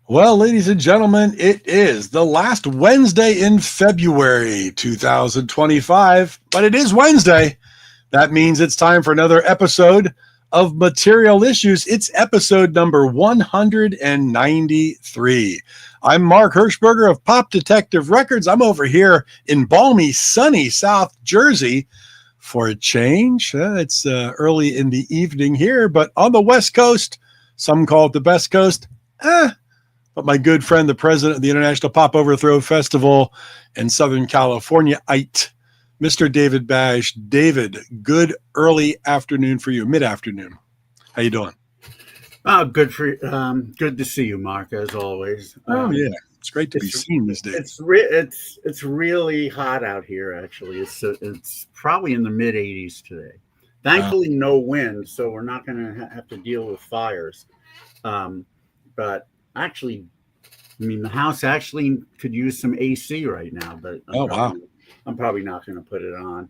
Well, ladies and gentlemen, it is the last Wednesday in February 2025, but it is Wednesday. That means it's time for another episode of Material Issues. It's episode number 193. I'm Mark Hershberger of Pop Detective Records. I'm over here in balmy, sunny South Jersey for a change. It's early in the evening here, but on the West Coast, some call it the best coast. But my good friend, the president of the International Pop Overthrow Festival in Southern California, Mr. David Bash. David, good early afternoon for you, mid-afternoon. How you doing? Good to see you, Mark, as always. Yeah, it's great to be seen these days. It's really hot out here. Actually, it's probably in the mid 80s today. Thankfully, no wind, so we're not going to have to deal with fires. But actually, I mean, the house actually could use some AC right now, but I'm probably not going to put it on.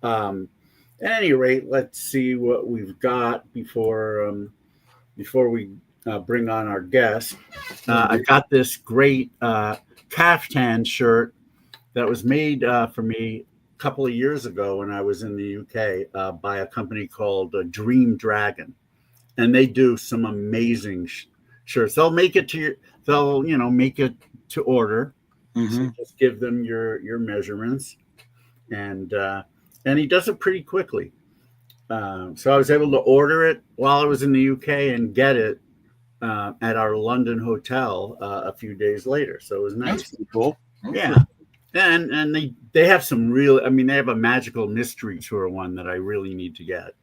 At any rate, let's see what we've got before we bring on our guest. I got this great caftan shirt that was made for me a couple of years ago when I was in the UK by a company called Dream Dragon, and they do some amazing shirts. They'll make it to make it to order. Mm-hmm. So just give them your measurements, and he does it pretty quickly. So I was able to order it while I was in the UK and get it at our London hotel a few days later. So it was nice. That's pretty cool. Yeah. And they have some they have a magical mystery tour one that I really need to get.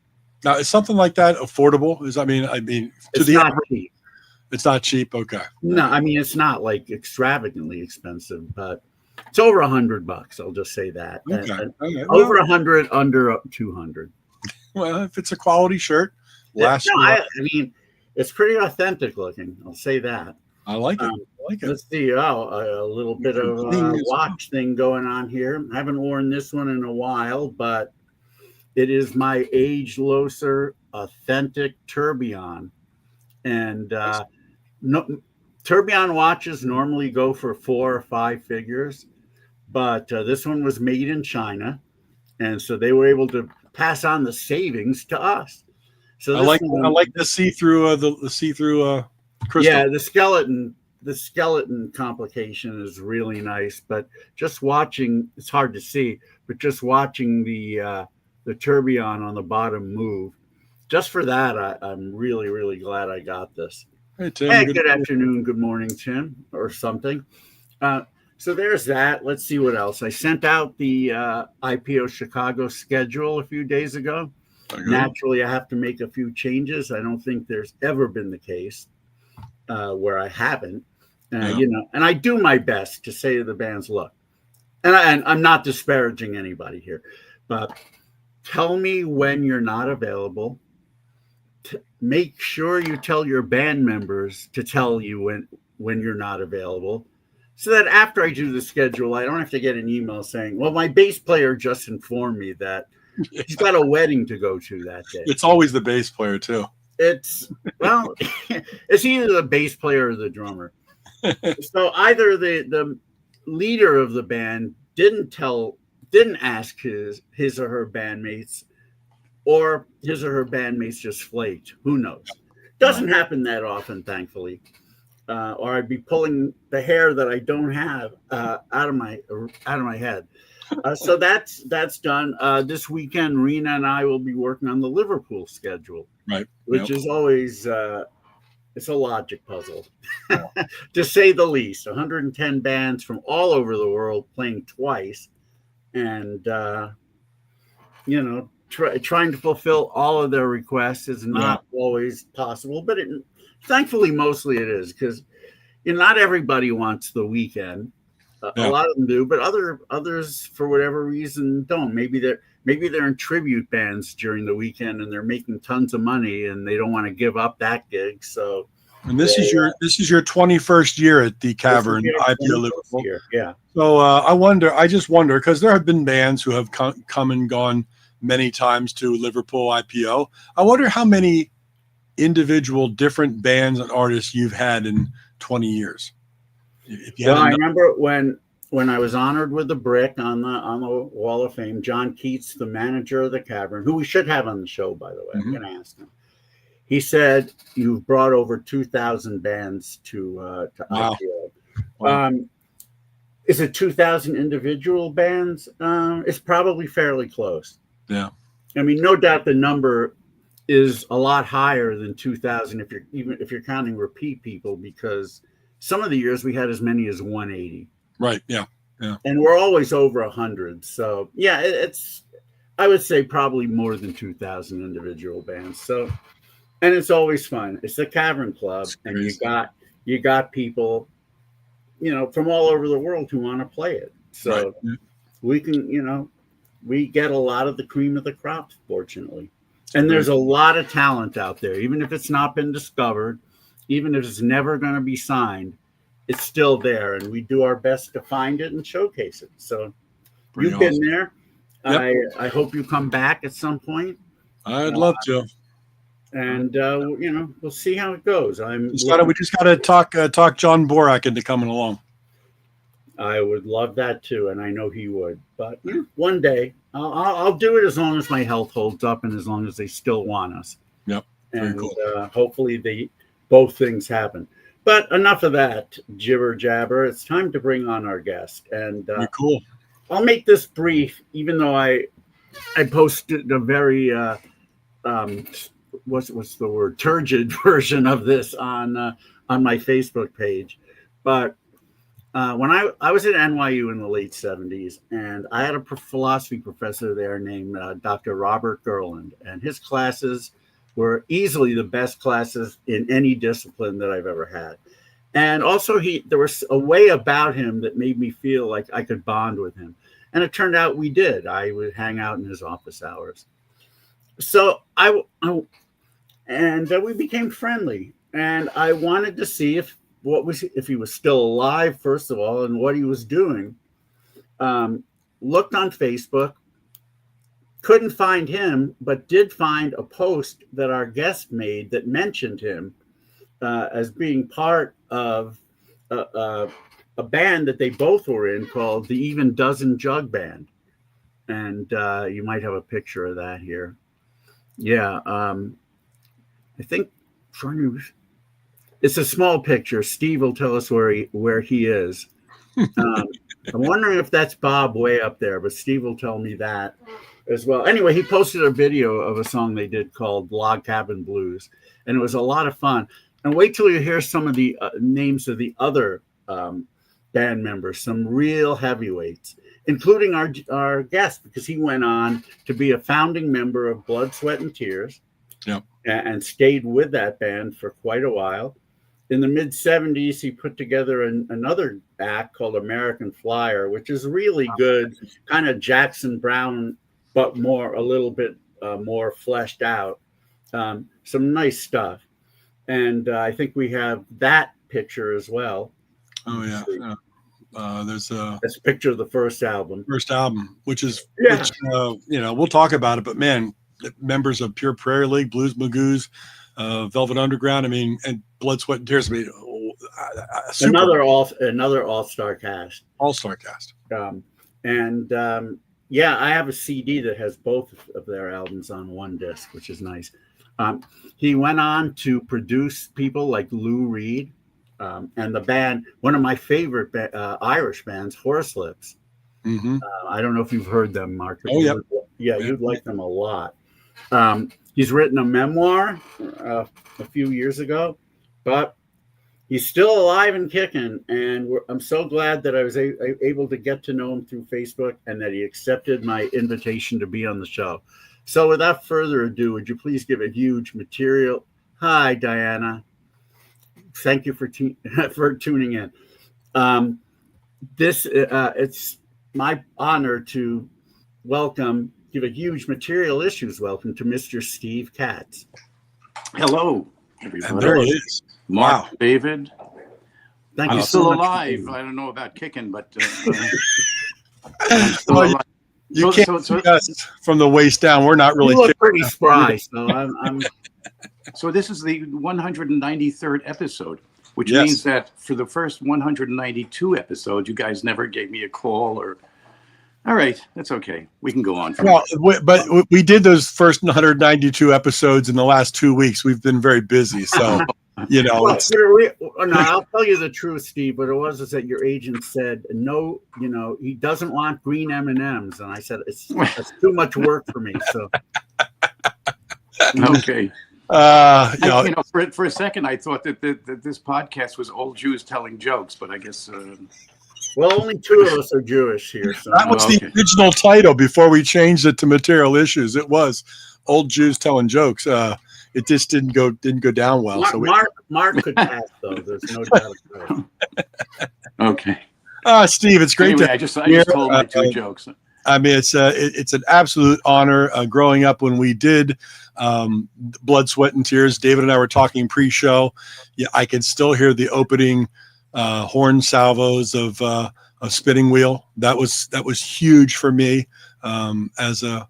Now, is something like that affordable? It's not cheap. Okay. No, I mean, it's not like extravagantly expensive, but it's over $100. I'll just say that. Okay. Over 100, under 200. Well, if it's a quality shirt, I mean, it's pretty authentic looking. I'll say that. I like it. Let's see. A little bit of a watch thing going on here. I haven't worn this one in a while, but it is my Age Loser authentic tourbillon. And tourbillon watches normally go for 4 or 5 figures, but this one was made in China, and so they were able to pass on the savings to us. So I like the see-through crystal. Yeah, the skeleton complication is really nice, but just watching, it's hard to see, but just watching the tourbillon on the bottom move, just for that, I'm really, really glad I got this. Hey, Tim. Hey, good afternoon, good morning, Tim, or something. So there's that. Let's see what else. I sent out the IPO Chicago schedule a few days ago. Okay. Naturally, I have to make a few changes. I don't think there's ever been the case where I haven't. And I do my best to say to the bands, look, and I'm not disparaging anybody here, but tell me when you're not available. Make sure you tell your band members to tell you when you're not available, so that after I do the schedule, I don't have to get an email saying, well, my bass player just informed me that he's got a wedding to go to that day. It's always the bass player too. It's either the bass player or the drummer. So either the leader of the band didn't ask his or her bandmates, or his or her bandmates just flaked. Who knows? Doesn't happen that often, thankfully. Or I'd be pulling the hair that I don't have out of my head. So that's done. This weekend, Rena and I will be working on the Liverpool schedule, right? Which is always it's a logic puzzle, to say the least. 110 bands from all over the world playing twice, and trying to fulfill all of their requests is not always possible, but thankfully mostly it is, because not everybody wants the weekend. A lot of them do, but others for whatever reason don't. Maybe they're in tribute bands during the weekend and they're making tons of money and they don't want to give up that gig. So, and this is your 21st year at the Cavern IPO Liverpool. Yeah. So I just wonder, because there have been bands who have come and gone many times to Liverpool IPO. I wonder how many individual different bands and artists you've had in 20 years. If you Well, had I remember when I was honored with the brick on the Wall of Fame, John Keats, the manager of the Cavern, who we should have on the show, by the way, I'm going to ask him. He said, you've brought over 2,000 bands to Wow. IPO. Wow. Is it 2,000 individual bands? It's probably fairly close. Yeah. I mean, no doubt the number is a lot higher than 2,000 if you're counting repeat people, because some of the years we had as many as 180. Right. Yeah. Yeah. And we're always over 100. So yeah, it's I would say probably more than 2,000 individual bands. So, and it's always fun. It's the Cavern Club, and you got people, from all over the world who want to play it. So we can, we get a lot of the cream of the crop, fortunately. And there's a lot of talent out there, even if it's not been discovered, even if it's never going to be signed, it's still there. And we do our best to find it and showcase it. So you've been there. Yep. I hope you come back at some point. I'd love to. And, we'll see how it goes. We just got to talk John Borak into coming along. I would love that too, and I know he would. But one day, I'll do it as long as my health holds up and as long as they still want us. Yep. Very and cool. Hopefully both things happen. But enough of that jibber jabber. It's time to bring on our guest. And cool. I'll make this brief, even though I posted a very what's the word, turgid version of this on my Facebook page. But when I was at NYU in the late 70s, and I had a philosophy professor there named Dr. Robert Gerland, and his classes were easily the best classes in any discipline that I've ever had. And also there was a way about him that made me feel like I could bond with him. And it turned out we did. I would hang out in his office hours. So we became friendly, and I wanted to see if he was still alive, first of all, and what he was doing. Looked on Facebook, couldn't find him, but did find a post that our guest made that mentioned him as being part of a band that they both were in called the Even Dozen Jug Band. And you might have a picture of that here. Yeah, I think it's a small picture. Steve will tell us where he is. I'm wondering if that's Bob way up there, but Steve will tell me that as well. Anyway, he posted a video of a song they did called Log Cabin Blues, and it was a lot of fun. And wait till you hear some of the names of the other band members, some real heavyweights, including our guest, because he went on to be a founding member of Blood, Sweat, and Tears. Yep. And stayed with that band for quite a while. In the mid-'70s, he put together another act called American Flyer, which is really good, kind of Jackson Browne, but a little bit more fleshed out. Some nice stuff. And I think we have that picture as well. Oh, yeah. That's a picture of the first album. Which we'll talk about it, but man, members of Pure Prayer League, Blues Magoos, Velvet Underground, and Blood, Sweat, and Tears. Another all-star cast. All-star cast. I have a CD that has both of their albums on one disc, which is nice. He went on to produce people like Lou Reed and the band, one of my favorite Irish bands, Horselips. Mm-hmm. I don't know if you've heard them, Mark. You'd like them a lot. He's written a memoir a few years ago, but he's still alive and kicking. And I'm so glad that I was able to get to know him through Facebook and that he accepted my invitation to be on the show. So without further ado, would you please give a huge material? Hi, Diana. Thank you for tuning in. It's my honor to give a huge material issues welcome to Mr. Steve Katz. Hello, everybody. And there he is. Mark, wow. David. Thank you. I'm still alive. I don't know about kicking, but I'm still alive. You can't see us from the waist down. We're not really. You look pretty spry. So I'm. So this is the 193rd episode. which Yes. means that for the first 192 episodes, you guys never gave me a call or. All right, that's okay. We can go on. Well, but we did those first 192 episodes in the last 2 weeks. We've been very busy, so you know. Well, no, I'll tell you the truth, Steve. But it was is that your agent said no. You know, he doesn't want green M&Ms, and I said it's too much work for me. So okay. You know, For a second, I thought that this podcast was old Jews telling jokes, but I guess. Well, only 2 of us are Jewish here. So. that was the original title before we changed it to Material Issues. It was Old Jews Telling Jokes. It just didn't go down well. Mark could pass though. There's no doubt about it. Okay. Steve, it's great anyway, I just told my 2 jokes. I mean, it's an absolute honor. Growing up when we did Blood, Sweat, and Tears, David and I were talking pre-show. Yeah, I can still hear the opening horn salvos of Spinning Wheel. That was huge for me as a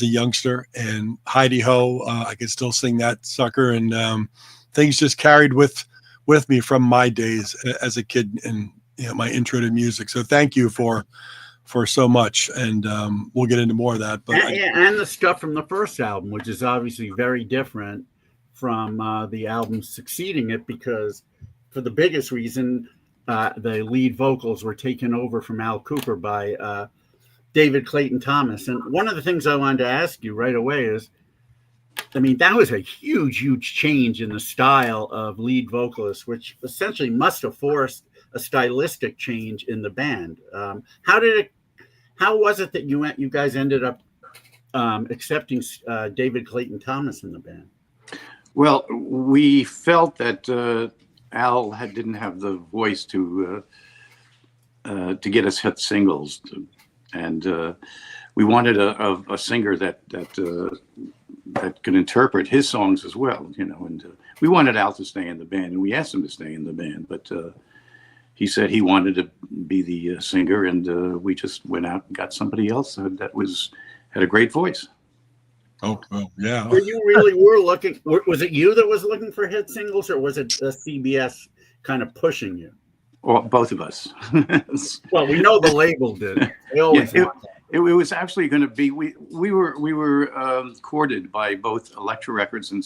youngster. And Heidi Ho, I could still sing that sucker. And things just carried with me from my days as a kid and my intro to music. So thank you for so much, and we'll get into more of that. But and the stuff from the first album, which is obviously very different from the album succeeding it, because for the biggest reason, the lead vocals were taken over from Al Cooper by David Clayton Thomas. And one of the things I wanted to ask you right away is, I mean, that was a huge change in the style of lead vocalist, which essentially must have forced a stylistic change in the band. How was it that you guys ended up accepting David Clayton Thomas in the band? Well, we felt that Al didn't have the voice to get us hit singles, and we wanted a singer that could interpret his songs as well, And we wanted Al to stay in the band, and we asked him to stay in the band, but he said he wanted to be the singer, and we just went out and got somebody else that had a great voice. Oh yeah. So you really were looking. Was it you that was looking for hit singles, or was it CBS kind of pushing you? Well, both of us. Well, we know the label did. They always want that. It was actually going to be. We were courted by both Elektra Records and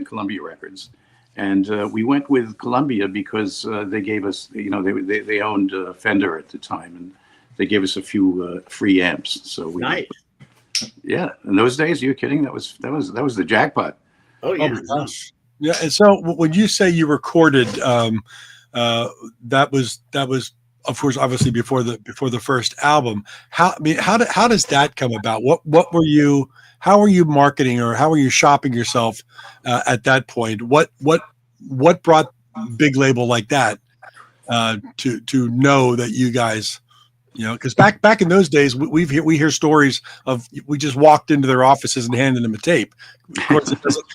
Columbia Records, and we went with Columbia because they gave us. They owned Fender at the time, and they gave us a few free amps. So we. Nice. Yeah, in those days, you're kidding? That was the jackpot. Oh yeah. Oh my gosh. Yeah, and so when you say you recorded, that was of course obviously before the first album. How does that come about? How were you marketing, or how were you shopping yourself at that point? What brought big label like that to know that you guys. Because back in those days, we hear stories of we just walked into their offices and handed them a tape. Of course,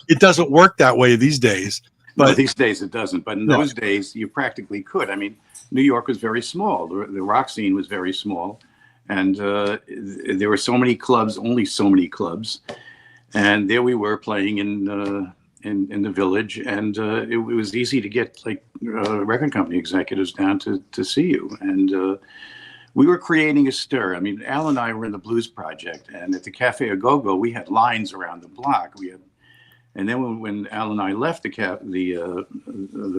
it doesn't work that way these days. But no, these days it doesn't. But in those days, you practically could. I mean, New York was very small. The rock scene was very small, and there were so many clubs, only so many clubs, and there we were playing in the Village, and it was easy to get record company executives down to see you, and. We were creating a stir. I mean, Al and I were in the Blues Project, and at the Cafe A Go-Go, we had lines around the block. And then when Al and I left the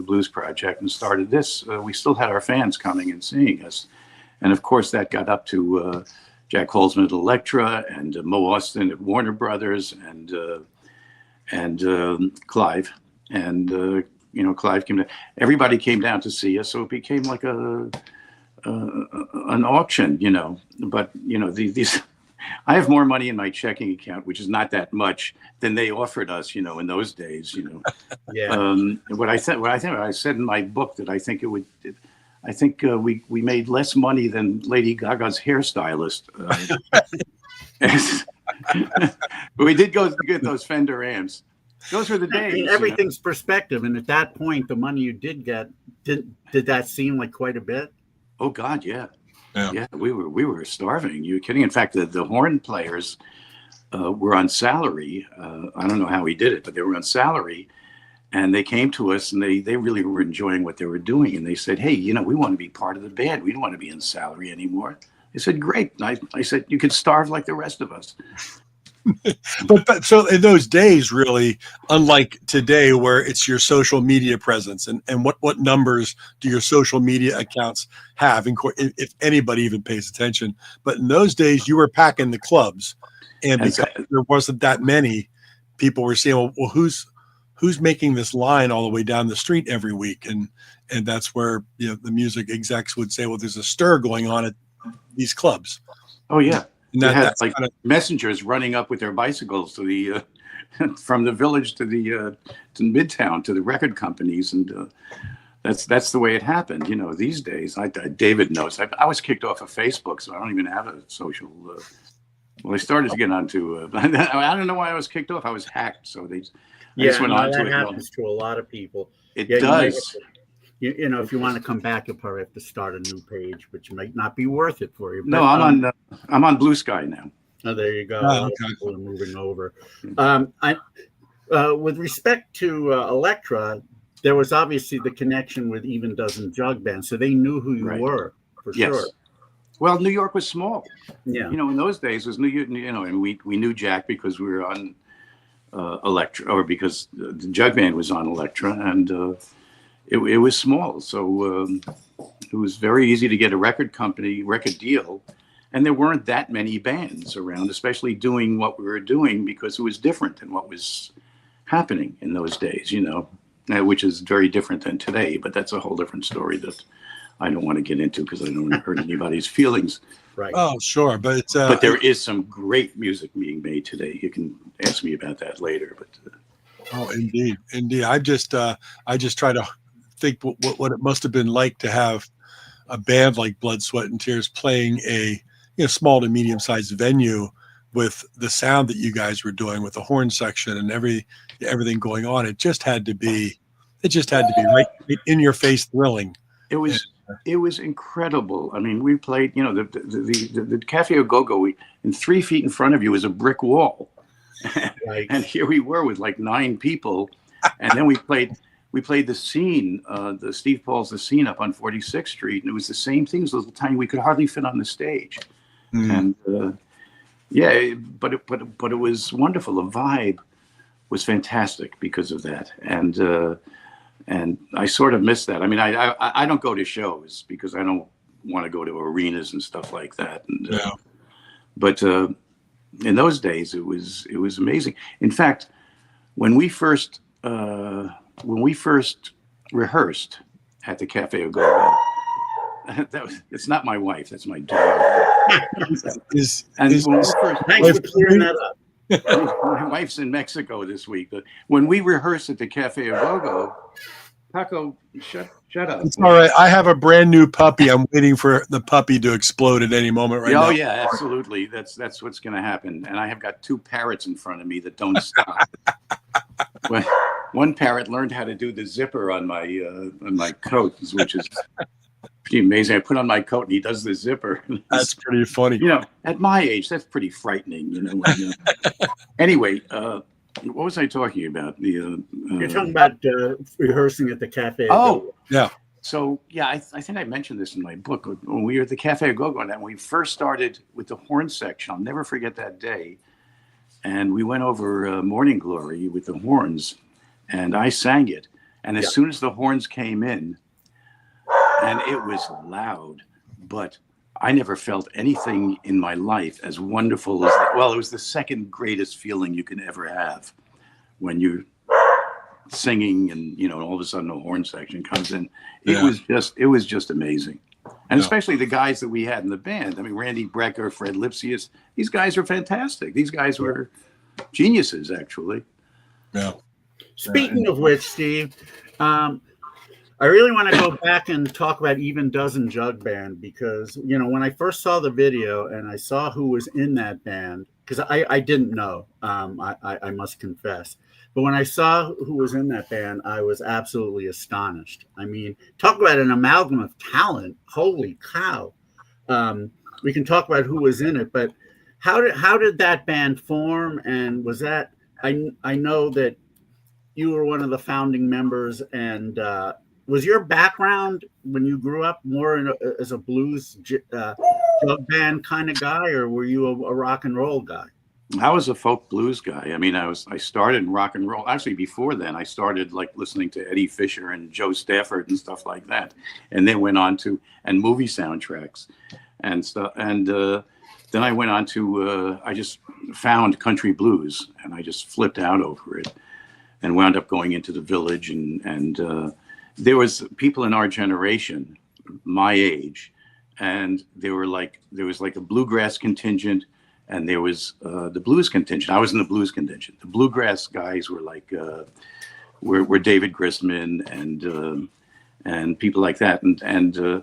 Blues Project and started this, we still had our fans coming and seeing us. And of course, that got up to Jack Holzman at Elektra, and Mo Austin at Warner Brothers, and Clive. And Clive came down. Everybody came down to see us, so it became like an auction, but these I have more money in my checking account, which is not that much, than they offered us, in those days, Yeah. What I said in my book that I think we made less money than Lady Gaga's hairstylist. But we did go get those Fender amps. Those were the days. I mean, everything's perspective, and at that point, the money you did get, did that seem like quite a bit? Oh God, yeah. We were starving. You're kidding. In fact, the horn players were on salary. I don't know how he did it, but they were on salary, And they came to us, and they really were enjoying what they were doing. And they said, hey, we want to be part of the band. We don't want to be in salary anymore. I said, great. And I said, you could starve like the rest of us. But so in those days, really, unlike today, where it's your social media presence, and what numbers do your social media accounts have, if anybody even pays attention. But in those days, you were packing the clubs, and because there wasn't that many, people were saying, well, who's making this line all the way down the street every week? And that's where the music execs would say, well, there's a stir going on at these clubs. Oh yeah. And they had like messengers running up with their bicycles to the from the village to the to Midtown to the record companies, and that's the way it happened. These days, David knows. I was kicked off of Facebook, so I don't even have a social. Well, I started to get onto. I don't know why I was kicked off. I was hacked, so they. That happens to a lot of people. It does. If you want to come back, you'll probably have to start a new page, which might not be worth it for you. No, I'm on Blue Sky now. Oh, there you go. Oh, okay. People are moving over. With respect to Elektra, there was obviously the connection with Even Dozen Jug Band, so they knew who you were for sure. Well, New York was small. Yeah. In those days was and we knew Jack because we were on Elektra, or because the Jug Band was on Elektra, and it was small, so it was very easy to get a record deal, and there weren't that many bands around, especially doing what we were doing, because it was different than what was happening in those days, which is very different than today, but that's a whole different story that I don't want to get into because I don't want to hurt anybody's feelings. Right. Oh, sure, but there is some great music being made today. You can ask me about that later, but oh, indeed. I just try to think what it must have been like to have a band like Blood, Sweat, and Tears playing a small to medium sized venue with the sound that you guys were doing with the horn section and everything going on. It just had to be right in your face thrilling. It was incredible. I mean, we played, the Cafe Au Go-Go, and 3 feet in front of you is a brick wall. Right. And here we were with like 9 people. And then we played the Scene, the Steve Paul's The Scene up on 46th Street. And it was the same thing. It was a little tiny, we could hardly fit on the stage. And but it was wonderful. The vibe was fantastic because of that. And I sort of miss that. I mean, I don't go to shows because I don't want to go to arenas and stuff like that. And, but in those days, it was amazing. In fact, when we first rehearsed at the Cafe Au Go-Go, it's not my wife, that's my daughter. Thanks for clearing that up. My wife's in Mexico this week, but when we rehearsed at the Cafe Au Go-Go, Paco, shut up. It's all right. I have a brand new puppy. I'm waiting for the puppy to explode at any moment now. Oh yeah, absolutely. That's what's going to happen. And I have got 2 parrots in front of me that don't stop. One parrot learned how to do the zipper on my coat, which is pretty amazing. I put on my coat and he does the zipper. That's pretty funny. At my age, that's pretty frightening. Anyway, what was I talking about? You're talking about rehearsing at the Cafe. Oh, yeah. So I think I mentioned this in my book when we were at the Cafe Au Go-Go, and when we first started with the horn section. I'll never forget that day. And we went over Morning Glory with the horns, and I sang it. And as soon as the horns came in, and it was loud, but I never felt anything in my life as wonderful as that. Well, it was the second greatest feeling you can ever have when you're singing and, all of a sudden a horn section comes in. It was just amazing. And especially the guys that we had in the band. I mean, Randy Brecker, Fred Lipsius, these guys are fantastic. These guys were geniuses, actually. Yeah. Speaking of which, Steve, I really want to go back and talk about Even Dozen Jug Band because, when I first saw the video and I saw who was in that band, because I didn't know, I must confess. But when I saw who was in that band, I was absolutely astonished. I mean, talk about an amalgam of talent. Holy cow. We can talk about who was in it, but how did that band form? And was that, I know that you were one of the founding members, and was your background when you grew up more as a blues jug band kind of guy, or were you a rock and roll guy? I was a folk blues guy. I mean, I started in rock and roll. Actually, before then, I started like listening to Eddie Fisher and Joe Stafford and stuff like that, and then went on to movie soundtracks and stuff. And then I went on to I just found country blues, and I just flipped out over it, and wound up going into the Village. And there was people in our generation, my age, and there was like a bluegrass contingent. And there was the blues contingent. I was in the blues contingent. The bluegrass guys were like were David Grisman and people like that. And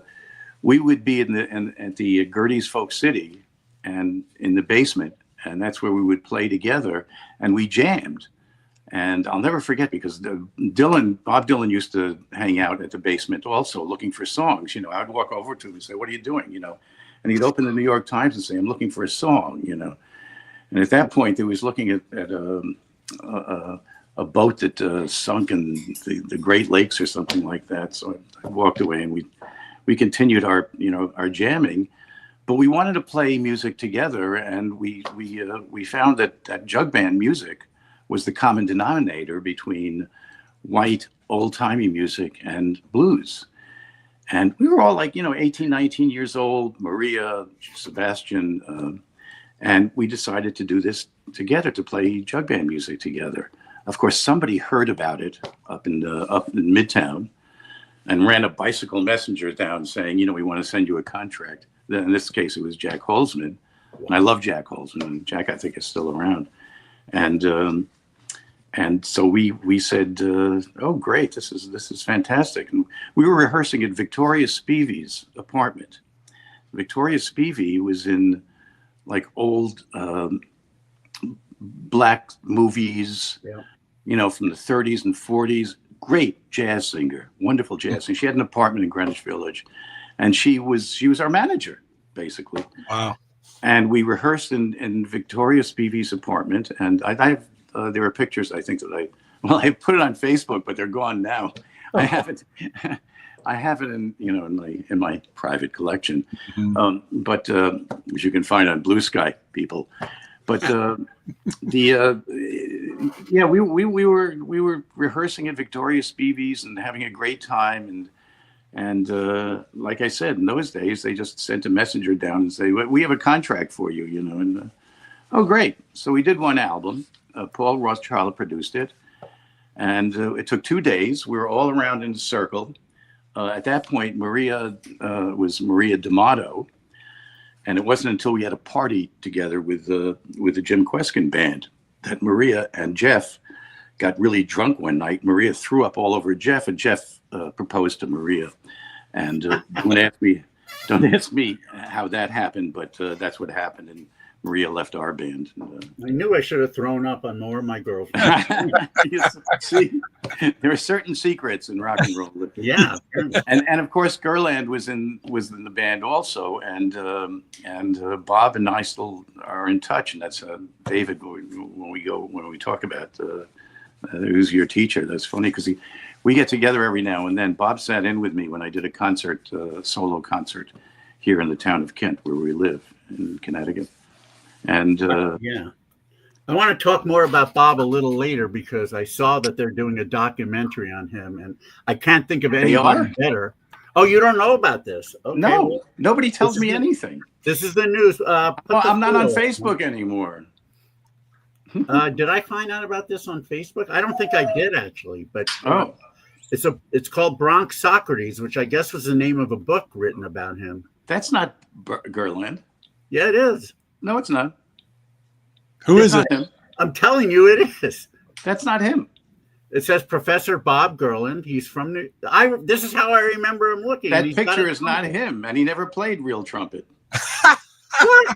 we would be at the Gertie's Folk City and in the basement, and that's where we would play together. And we jammed. And I'll never forget, because Bob Dylan used to hang out at the basement also, looking for songs. You know, I'd walk over to him and say, "What are you doing?" You know. And he'd open the New York Times and say, "I'm looking for a song," you know. And at that point, he was looking at a boat that sunk in the Great Lakes or something like that. So I walked away, and we continued our jamming, but we wanted to play music together, and we found that jug band music was the common denominator between white old-timey music and blues. And we were all like, 18, 19 years old, Maria, Sebastian, and we decided to do this together, to play jug band music together. Of course, somebody heard about it up in Midtown and ran a bicycle messenger down saying, we want to send you a contract. In this case, it was Jack Holzman. And I love Jack Holzman. Jack, I think, is still around. And so we said, "Oh, great! This is fantastic." And we were rehearsing at Victoria Spivey's apartment. Victoria Spivey was in like old black movies, from the 30s and 40s. Great jazz singer, wonderful jazz singer. She had an apartment in Greenwich Village, and she was our manager, basically. Wow! And we rehearsed in Victoria Spivey's apartment, and there were pictures, I think, that I put it on Facebook, but they're gone now. I have it in my private collection, but which you can find on Blue Sky, people. But we were rehearsing at Victoria Spivey's and having a great time, and like I said, in those days they just sent a messenger down and say, "We have a contract for you," and oh, great! So we did one album. Paul Rothschild produced it, and it took 2 days. We were all around in a circle. At that point, Maria was Maria D'Amato, and it wasn't until we had a party together with the Jim Kweskin band that Maria and Jeff got really drunk one night. Maria threw up all over Jeff, and Jeff proposed to Maria. And don't ask me how that happened, but that's what happened. And Maria left our band. I knew I should have thrown up on more of my girlfriends. See, there are certain secrets in rock and roll. Yeah, and of course, Gerland was in the band also, and Bob and I still are in touch, and that's David. When we talk about who's your teacher, that's funny because we get together every now and then. Bob sat in with me when I did a concert, solo concert, here in the town of Kent, where we live in Connecticut. And I want to talk more about Bob a little later, because I saw that they're doing a documentary on him, and I can't think of anyone better. Oh, you don't know about this? Okay, no, well, nobody tells me anything. This is the news. I'm not on Facebook anymore. Did I find out about this on Facebook? I don't think I did, actually, but it's called Bronx Socrates, which I guess was the name of a book written about him. That's not Gerland. Yeah, it is. No, it's not. Who is it? Him. I'm telling you, it is. That's not him. It says Professor Bob Gerland. He's from this is how I remember him looking. That picture is not him, and he never played real trumpet. What?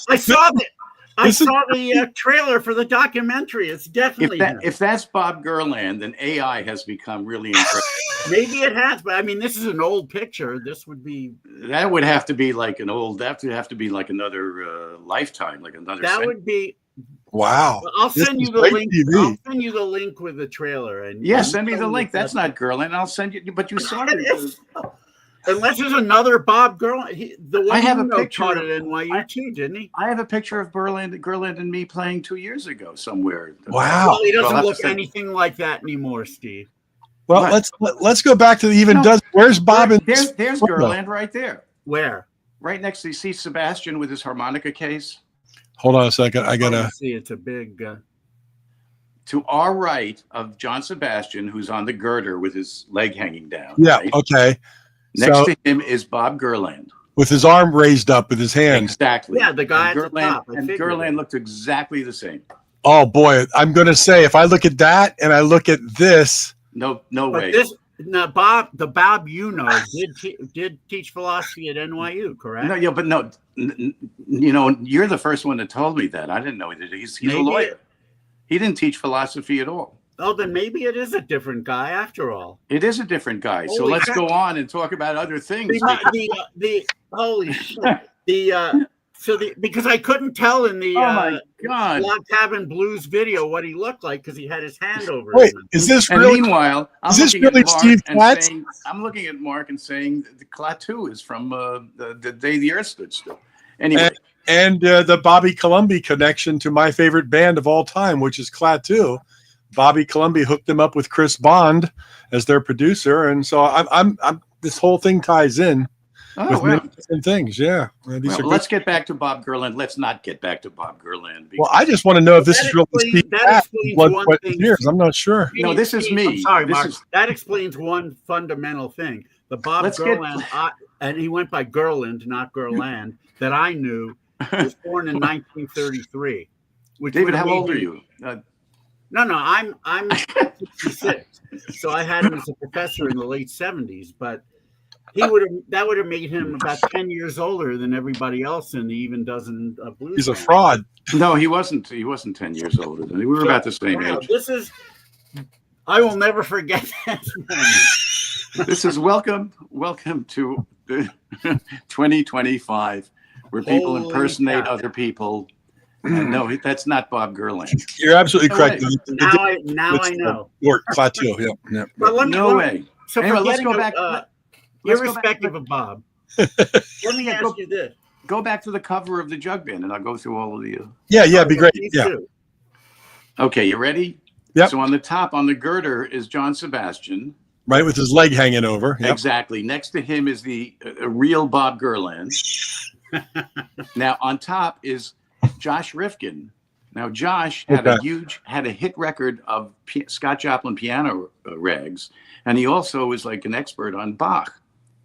I saw that. I saw the trailer for the documentary. It's definitely him. If that's Bob Gerland, then AI has become really impressive. Maybe it has, but I mean, this is an old picture. This would be. That would have to be like an old. That would have to be like another lifetime, like another. That would be. Wow. I'll This send you is the great link. TV. I'll send you the link with the trailer. And Yeah, and send me tell the link. if That's not Gerland. I'll send you. But you saw it. Unless there's another Bob Gerland. The one I have a you know picture taught of- at NYU too, didn't he? I have a picture of Gerland and me playing 2 years ago somewhere. Wow. Well, he I'll doesn't have to look send- anything like that anymore, Steve. Well, What? let's go back to the even No. does. Where's Bob? In There's photo? Gerland right there, Where? right next to. You see Sebastian with his harmonica case. Hold on a second. I gotta. See, it's a big. To our right of John Sebastian, who's on the girder with his leg hanging down. Yeah. right? Okay. Next So to him is Bob Gerland. with his arm raised up with his hands. Exactly. Yeah, the guy And at the top. I And figured Gerland it. looked exactly the same. Oh boy, I'm gonna say if I look at that and I look at this, No But way. now Bob, the Bob you know, did teach philosophy at NYU, correct? No, yeah, but no, you're the first one that told me that. I didn't know he did. He's a Maybe lawyer. He didn't teach philosophy at all. Oh, then maybe it is a different guy after all. It is a different guy. So Holy let's crap. go on and talk about other things. The holy shit. Because I couldn't tell in the Oh my God. Log Cabin Blues video what he looked like because he had his hand over wait, his mouth. is this And really? meanwhile, I'm is this looking really at Mark Steve and Katz? saying, I'm looking at Mark and saying the Klaatu is from the day the Earth stood still. Anyway, And the Bobby Colomby connection to my favorite band of all time, which is Klaatu. Bobby Colomby hooked them up with Chris Bond as their producer, and so I'm this whole thing ties in with many different things. Yeah, these are good. Let's get back to Bob Gerland. Let's not get back to Bob Gerland. Well, I just want to know if this That is really explains- Steve that Katz, explains Blood, one Sweat, and thing. Tears. I'm not sure. No, this is me. I'm sorry, This Mark. is- That explains one fundamental thing. The Bob Let's get- Gerland, and he went by Gerland, not Gerland, that I knew was born in 1933. Which David, would how have old made are him- you? No, I'm 66. So I had him as a professor in the late 70s, but that would have made him about 10 years older than everybody else in the even dozen blues. He's a bands. fraud. No, he wasn't. He wasn't 10 years older than me. We were about the same Wow, age. I will never forget that moment. This is welcome to 2025, where people Holy impersonate cow. other people. And no, that's not Bob Gerland. You're absolutely No correct. way. Now I know. Or Klaatu. Yeah. But let me, No way. So Anyway, let's forgetting go back. Let's go back irrespective to- of Bob, let me ask you this. Go back to the cover of the Jug Band, and I'll go through all of the. Yeah, it'd be great. Please Yeah. do. Okay, you ready? Yep. So on the top, on the girder, is John Sebastian. Right, with his leg hanging over. Yep. Exactly. Next to him is the real Bob Gerland. Now on top is Josh Rifkin. Now Josh had a hit record of Scott Joplin piano rags, and he also is like an expert on Bach.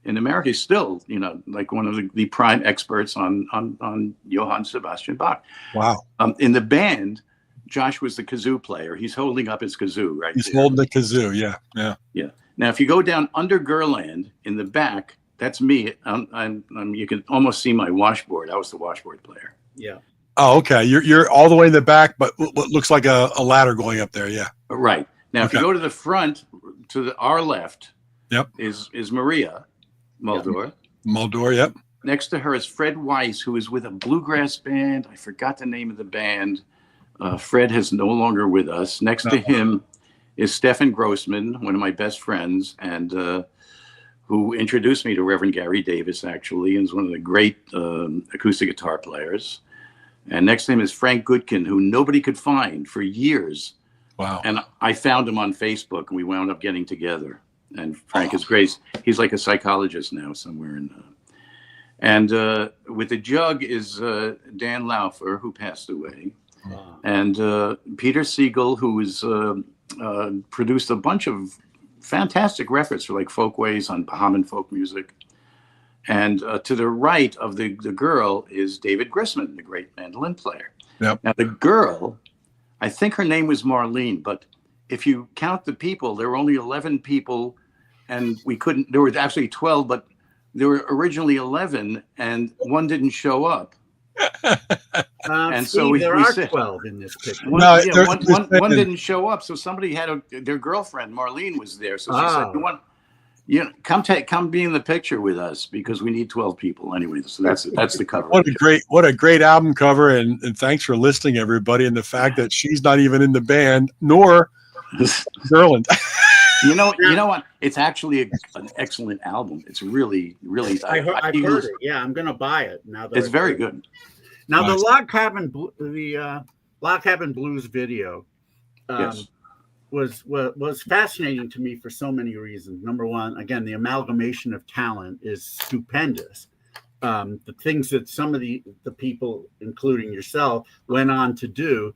In America, he's still, like one of the prime experts on Johann Sebastian Bach. Wow. In the band, Josh was the kazoo player. He's holding up his kazoo right He's there. holding the kazoo. Yeah. Yeah. Yeah. Now, if you go down under Gerland in the back, that's me. You can almost see my washboard. I was the washboard player. Yeah. Oh, okay. You're all the way in the back, but what looks like a ladder going up there. Yeah. Right. Now, if you Okay. go to the front, our left, Yep. is Maria Muldaur. Muldaur. Yep. Next to her is Fred Weiss, who is with a bluegrass band. I forgot the name of the band. Fred is no longer with us. Next to him is Stefan Grossman, one of my best friends, and who introduced me to Reverend Gary Davis, actually, and is one of the great acoustic guitar players. And next to him is Frank Goodkin, who nobody could find for years. Wow. And I found him on Facebook, and we wound up getting together. And Frank is great. He's like a psychologist now somewhere in. And with the Jug is Dan Laufer, who passed away, and Peter Siegel, who is produced a bunch of fantastic records for like folkways on Bahamian folk music. And to the right of the girl is David Grissman, the great mandolin player. Yep. Now the girl, I think her name was Marlene, but if you count the people, there were only 11 people, and there were actually 12, but there were originally 11, and one didn't show up. And so Steve, we there are said- 12 in this picture. One, No, yeah, there's- one, there's one, one seven. didn't show up, so somebody had their girlfriend Marlene was there, so she said, come be in the picture with us because we need 12 people anyway. So that's the cover. What a great album cover, and thanks for listening, everybody. And the fact that she's not even in the band, nor Gerland. You know what? It's actually an excellent album. It's really. I've heard it. Yeah, I'm gonna buy it now. That it's very good. Now nice. The Log Cabin Blues video. Yes. Was fascinating to me for so many reasons. Number one, again, the amalgamation of talent is stupendous. The things that some of the people, including yourself, went on to do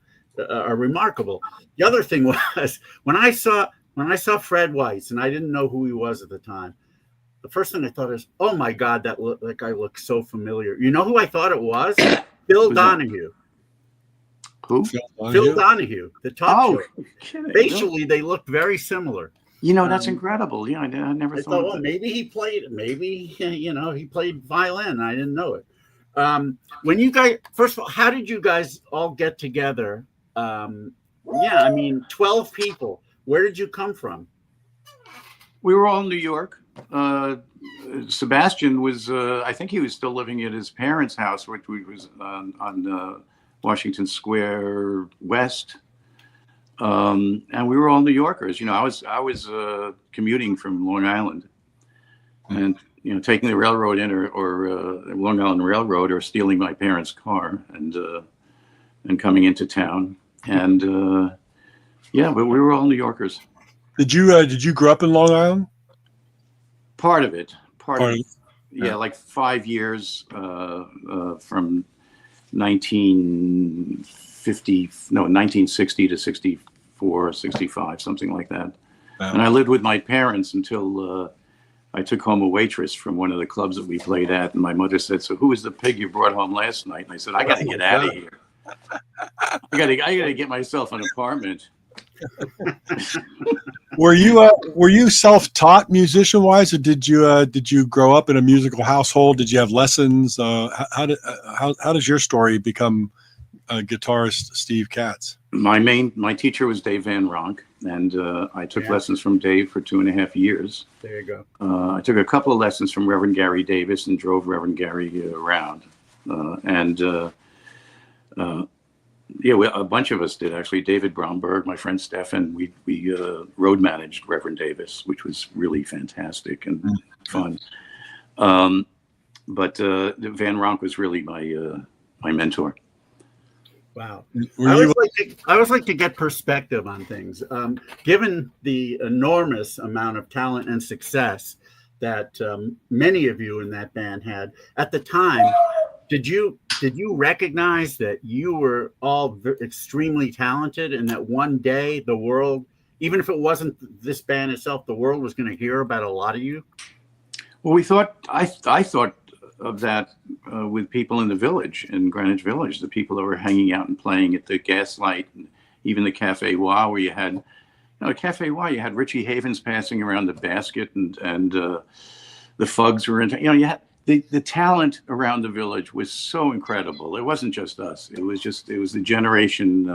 are remarkable. The other thing was when I saw Fred Weiss, and I didn't know who he was at the time, the first thing I thought is, oh my God, that guy looks so familiar. You know who I thought it was? Phil Donahue. Who? Phil Donahue, the talk show. Facially, they looked very similar. That's incredible. Yeah, I never thought. Well, maybe he played violin. I didn't know it. When you guys, first of all, how did you guys all get together? 12 people. Where did you come from? We were all in New York. Sebastian was, I think he was still living at his parents' house, which was on Washington Square West, and we were all New Yorkers. I was commuting from Long Island, and taking the railroad in or Long Island Railroad, or stealing my parents' car and coming into town, and but we were all New Yorkers. Did you grow up in Long Island? Part of it. Yeah, like 5 years from 1960 to 64, 65, something like that. Wow. And I lived with my parents until I took home a waitress from one of the clubs that we played at. And my mother said, "So who was the pig you brought home last night?" And I said, "I got to get out of here. I got to get myself an apartment." Were you self-taught musician-wise, or did you grow up in a musical household? Did you have lessons? How does your story become guitarist Steve Katz? My teacher was Dave Van Ronk, and I took lessons from Dave for 2.5 years. There you go. I took a couple of lessons from Reverend Gary Davis and drove Reverend Gary around, a bunch of us did actually. David Bromberg, my friend Stefan, we road managed Reverend Davis, which was really fantastic and fun. But Van Ronk was really my mentor. Wow. I always like to get perspective on things. Given the enormous amount of talent and success that many of you in that band had at the time, did you recognize that you were all extremely talented, and that one day the world, even if it wasn't this band itself, the world was going to hear about a lot of you? Well, I thought of that with people in the village, in Greenwich Village, the people that were hanging out and playing at the Gaslight, and even the Cafe Wah, where you had, Cafe Wah, you had Richie Havens passing around the basket, and the Fugs were in, you had the talent around the village was so incredible. It wasn't just us. It was the generation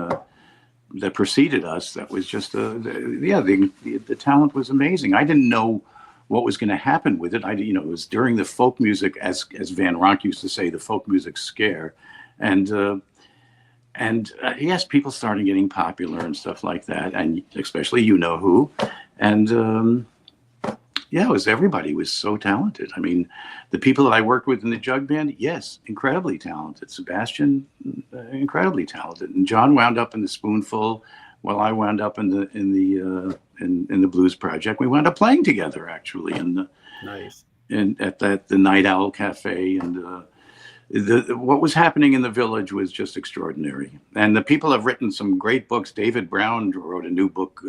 that preceded us. That was just, the talent was amazing. I didn't know what was going to happen with it. It was during the folk music, as Van Ronk used to say, the folk music scare. And yes, people started getting popular and stuff like that. And especially, who. And, everybody was so talented. I mean, the people that I worked with in the jug band, yes, incredibly talented. Sebastian, incredibly talented. And John wound up in the Spoonful, while I wound up in the Blues Project. We wound up playing together, actually, nice. At the Night Owl Cafe, and what was happening in the village was just extraordinary. And the people have written some great books. David Brown wrote a new book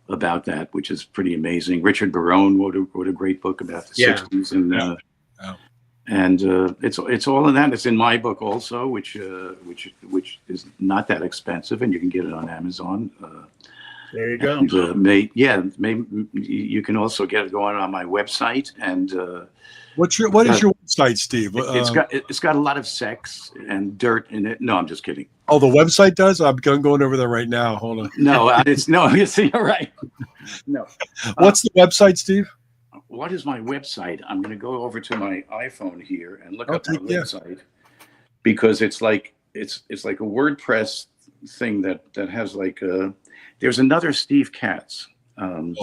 about that, which is pretty amazing. Richard Barone wrote a great book about the 60s, and it's all in that. It's in my book also, which is not that expensive, and you can get it on Amazon. There you go. And, maybe you can also get it going on my website. And what is your website, Steve? It's got a lot of sex and dirt in it. No, I'm just kidding. Oh, the website does? I'm going over there right now. Hold on. No, you're right. No. What's the website, Steve? what is my website? I'm going to go over to my iPhone here and look up my website, because it's like a WordPress thing that has like there's another Steve Katz, and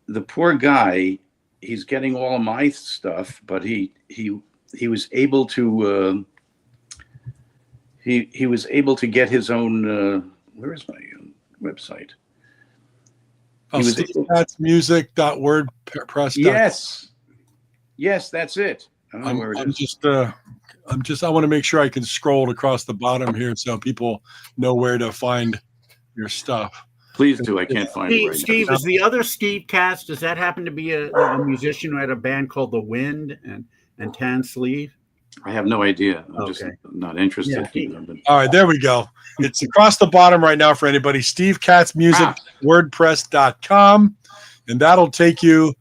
the poor guy, he's getting all of my stuff, but he was able to he was able to get his own where is my website? SteveKatzmusic.wordpress.com. Yes, that's it. I don't know where it is. I want to make sure I can scroll across the bottom here so people know where to find your stuff. Please do. I can't find it right Steve, now. is the other Steve Katz, does that happen to be a musician who had a band called The Wind and Tan Sleeve? I have no idea. I'm just not interested. Yeah. All right, there we go. It's across the bottom right now for anybody. SteveKatzmusic.wordpress.com, and that'll take you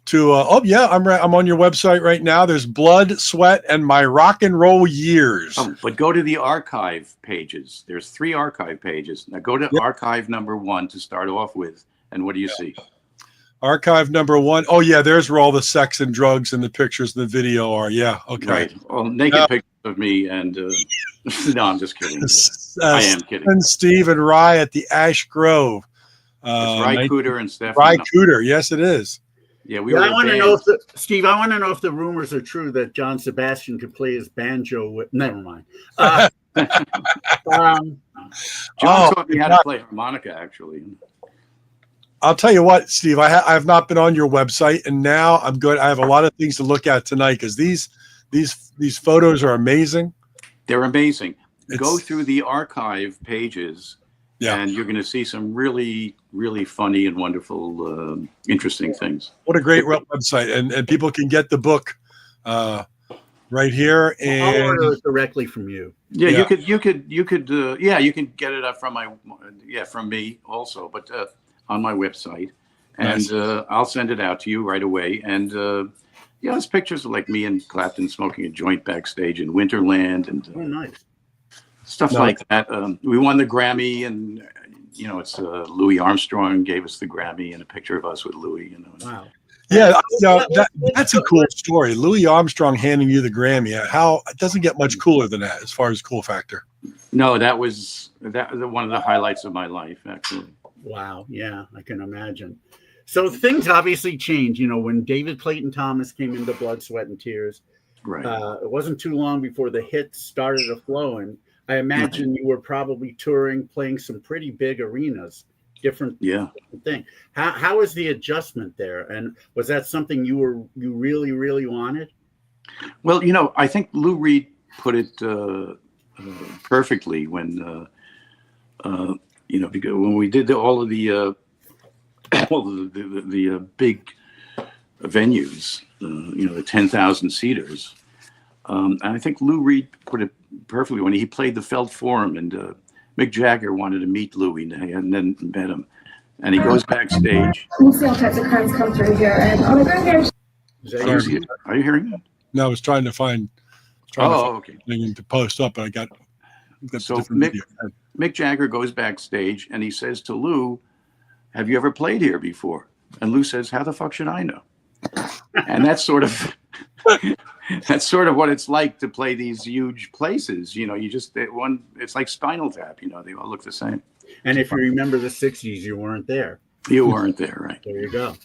to I'm on your website right now. There's Blood, Sweat, and My Rock and Roll Years. But go to the archive pages. There's 3 archive pages. Now go to archive number 1 to start off with, and what do you see? Archive number 1. Oh yeah, there's where all the sex and drugs and the pictures and the video are. Yeah, okay. Right. Well, naked pictures of me and no, I'm just kidding. I am kidding. And Steve and Rye at the Ash Grove. It's Rye Cooter and Steph. Rye Cooter, yes, it is. Yeah, we were. I want to know Steve. I want to know if the rumors are true that John Sebastian could play his banjo. Never mind. John taught me how to play harmonica, actually. I'll tell you what, Steve. I have not been on your website, and now I'm good. I have a lot of things to look at tonight because these photos are amazing. They're amazing. Go through the archive pages. Yeah. And you're going to see some really, really funny and wonderful, interesting things. What a great website. And people can get the book right here. And I'll order it directly from you. Yeah, you could you can get it up from me also, but on my website. And nice. I'll send it out to you right away. And it's pictures of like me and Clapton smoking a joint backstage in Winterland and nice. Stuff like that. We won the Grammy, and it's Louis Armstrong gave us the Grammy, and a picture of us with Louis. Wow. Yeah, that's a cool story. Louis Armstrong handing you the Grammy. It doesn't get much cooler than that as far as cool factor. No, that was one of the highlights of my life, actually. Wow. Yeah, I can imagine. So things obviously change. When David Clayton Thomas came into Blood, Sweat, and Tears, right? It wasn't too long before the hits started to flow, and I imagine you were probably touring, playing some pretty big arenas, different thing. How was the adjustment there? And was that something you really, really wanted? Well, I think Lou Reed put it perfectly when, because when we did all of the big venues, the 10,000 seaters. And I think Lou Reed put it perfectly when he played the Felt Forum, and Mick Jagger wanted to meet Louis and then met him. And he goes backstage. You see all types of crimes come through here. And on the ground here. Are you hearing that? No, I was trying to find. Okay. To post up, and I got so Mick Jagger goes backstage, and he says to Lou, "Have you ever played here before?" And Lou says, "How the fuck should I know?" And that's sort of what it's like to play these huge places. It's like Spinal Tap. They all look the same. And if you remember the '60s, you weren't there. You weren't there, right? There you go.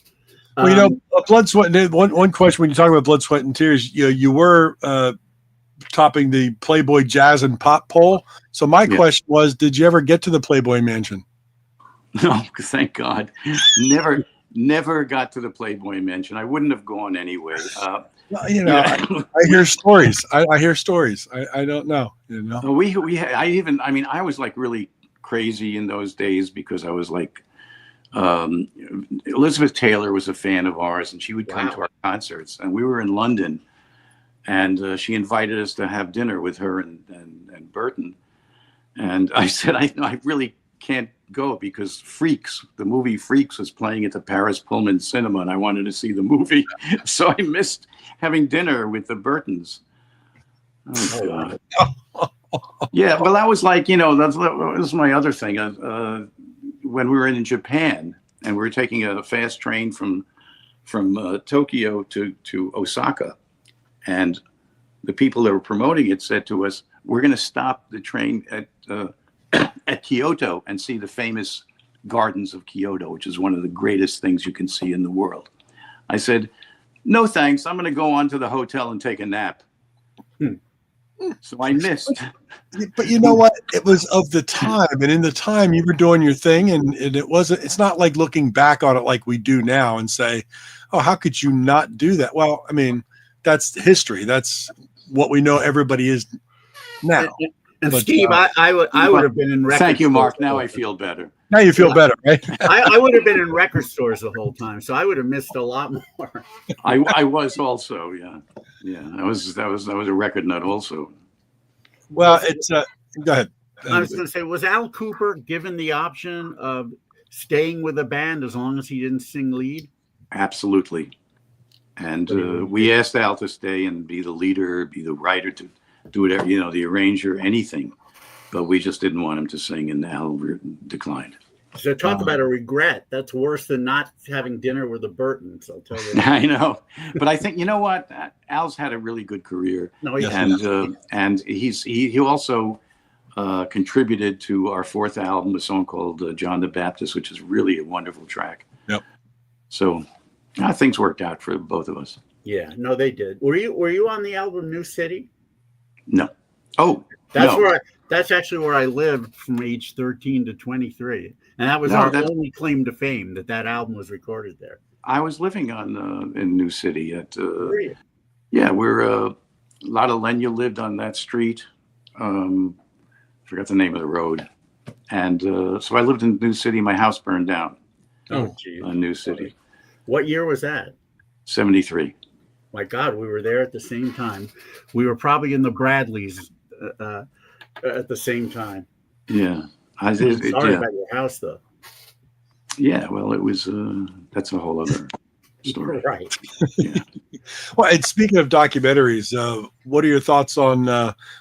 Well, Blood, Sweat, and one question when you talk about Blood, Sweat, and Tears, you were topping the Playboy Jazz and Pop poll. So my question was, did you ever get to the Playboy Mansion? No, thank God. Never got to the Playboy Mansion. I wouldn't have gone anyway. I hear stories. I hear stories. I don't know. I was like really crazy in those days because I was like, Elizabeth Taylor was a fan of ours, and she would come to our concerts, and we were in London, and she invited us to have dinner with her and Burton. And I said, I really can't go because the movie Freaks was playing at the Paris Pullman Cinema, and I wanted to see the movie. So I missed having dinner with the Burtons. Oh, God. Yeah, well, that was like, that was my other thing. When we were in Japan and we were taking a fast train from from Tokyo to Osaka, and the people that were promoting it said to us, "We're going to stop the train at Kyoto and see the famous gardens of Kyoto, which is one of the greatest things you can see in the world." I said, "No thanks. I'm going to go on to the hotel and take a nap." So I missed. But you know what? It was of the time, and in the time you were doing your thing, and it's not like looking back on it like we do now and say, "Oh, how could you not do that?" Well, I mean, that's history. That's what we know everybody is now. And But, Steve, I would have been in record Thank you, Mark. stores. Now I feel better. Now you feel better, right? I would have been in record stores the whole time, so I would have missed a lot more. I was also, yeah. That was a record nut also. Well, it's go ahead. I was going to say, was Al Cooper given the option of staying with a band as long as he didn't sing lead? Absolutely. And we asked Al to stay and be the leader, be the writer, to do whatever, the arranger, anything. But we just didn't want him to sing, and Al declined. So talk about a regret. That's worse than not having dinner with the Burtons, I'll tell you that. I know. But I think, you know what? Al's had a really good career. No, and he also contributed to our fourth album, a song called John the Baptist, which is really a wonderful track. Yep. So things worked out for both of us. Yeah, no, they did. Were you on the album New City? No. Oh, that's actually where I lived from age 13 to 23. And that was our only claim to fame, that album was recorded there. I was living in New City at where Lotta Lenya lived on that street. Forgot the name of the road. And so I lived in New City. My house burned down. Oh, geez. On New City. What year was that? 73. My God, we were there at the same time. We were probably in the Bradleys at the same time. Yeah. Sorry about your house, though. Yeah, well, it was. That's a whole other story. Right. Yeah. Well, and speaking of documentaries, what are your thoughts on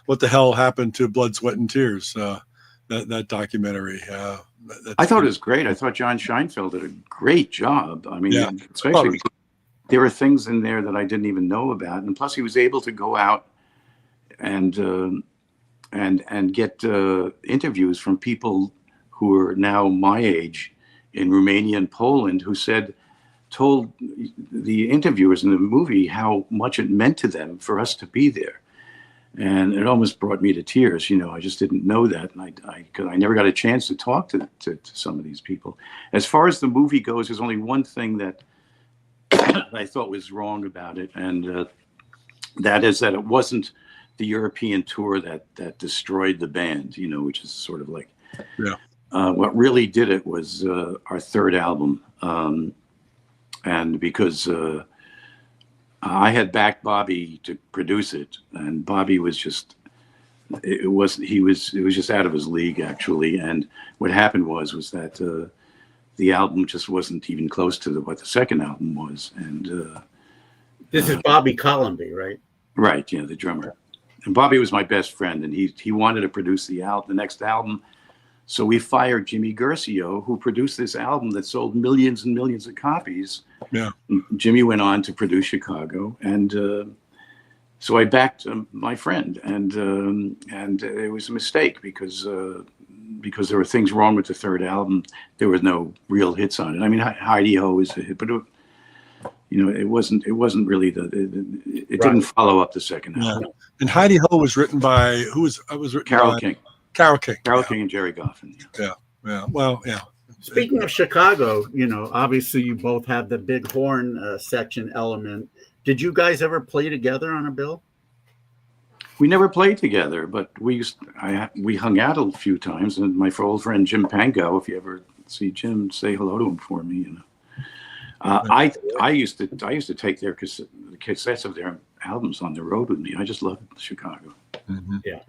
what the hell happened to Blood, Sweat, and Tears? That documentary. I thought it was great. I thought John Scheinfeld did a great job. I mean, especially because there were things in there that I didn't even know about, and plus he was able to go out and get interviews from people who are now my age in Romania and Poland, who told the interviewers in the movie how much it meant to them for us to be there. And it almost brought me to tears. I just didn't know that. And I never got a chance to talk to some of these people. As far as the movie goes, there's only one thing that I thought was wrong about it. And that is that it wasn't the European tour that destroyed the band, which is sort of like, what really did it was our third album. And because I had backed Bobby to produce it, and Bobby was just, it was just out of his league, actually. And what happened was that the album just wasn't even close to what the second album was. And this is Bobby Colomby, right? Right, yeah, the drummer. And Bobby was my best friend, and he wanted to produce the next album. So we fired Jimmy Guercio, who produced this album that sold millions and millions of copies. Yeah. Jimmy went on to produce Chicago, and so I backed my friend, and it was a mistake because there were things wrong with the third album. There were no real hits on it. I mean, Heidi Ho is a hit, but it wasn't really it didn't follow up the second album. And Heidi Ho was written by Carole King. Carole King. Carole King and Jerry Goffin. Yeah. Well, yeah. Speaking of Chicago, obviously you both have the big horn section element. Did you guys ever play together on a bill? We never played together, but we hung out a few times. And my old friend Jim Pango, if you ever see Jim, say hello to him for me. I used to take their cassettes of their albums on the road with me. I just loved Chicago. Mm-hmm. Yeah,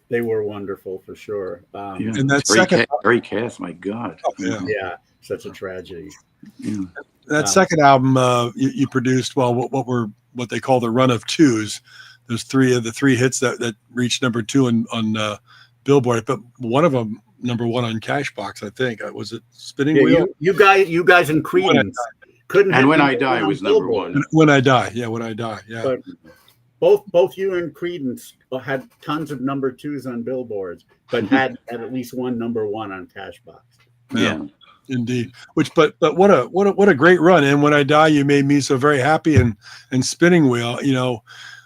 they were wonderful for sure. And that second, Barry Kath, my God. Oh, yeah, such a tragedy. Yeah. That second album you produced, what they call the run of twos. There's three hits that reached number 2 on Billboard, but one of them number 1 on Cashbox, I think. Was it Spinning Wheel? You guys and Creedence. couldn't. And have When been I Die on was number Billboard. one. When I Die. Yeah, When I Die. Yeah. But both you and Creedence had tons of number twos on billboards, but had at least one number one on Cashbox. Yeah. Indeed. But what a great run. And When I Die, you made me so very happy. And Spinning Wheel,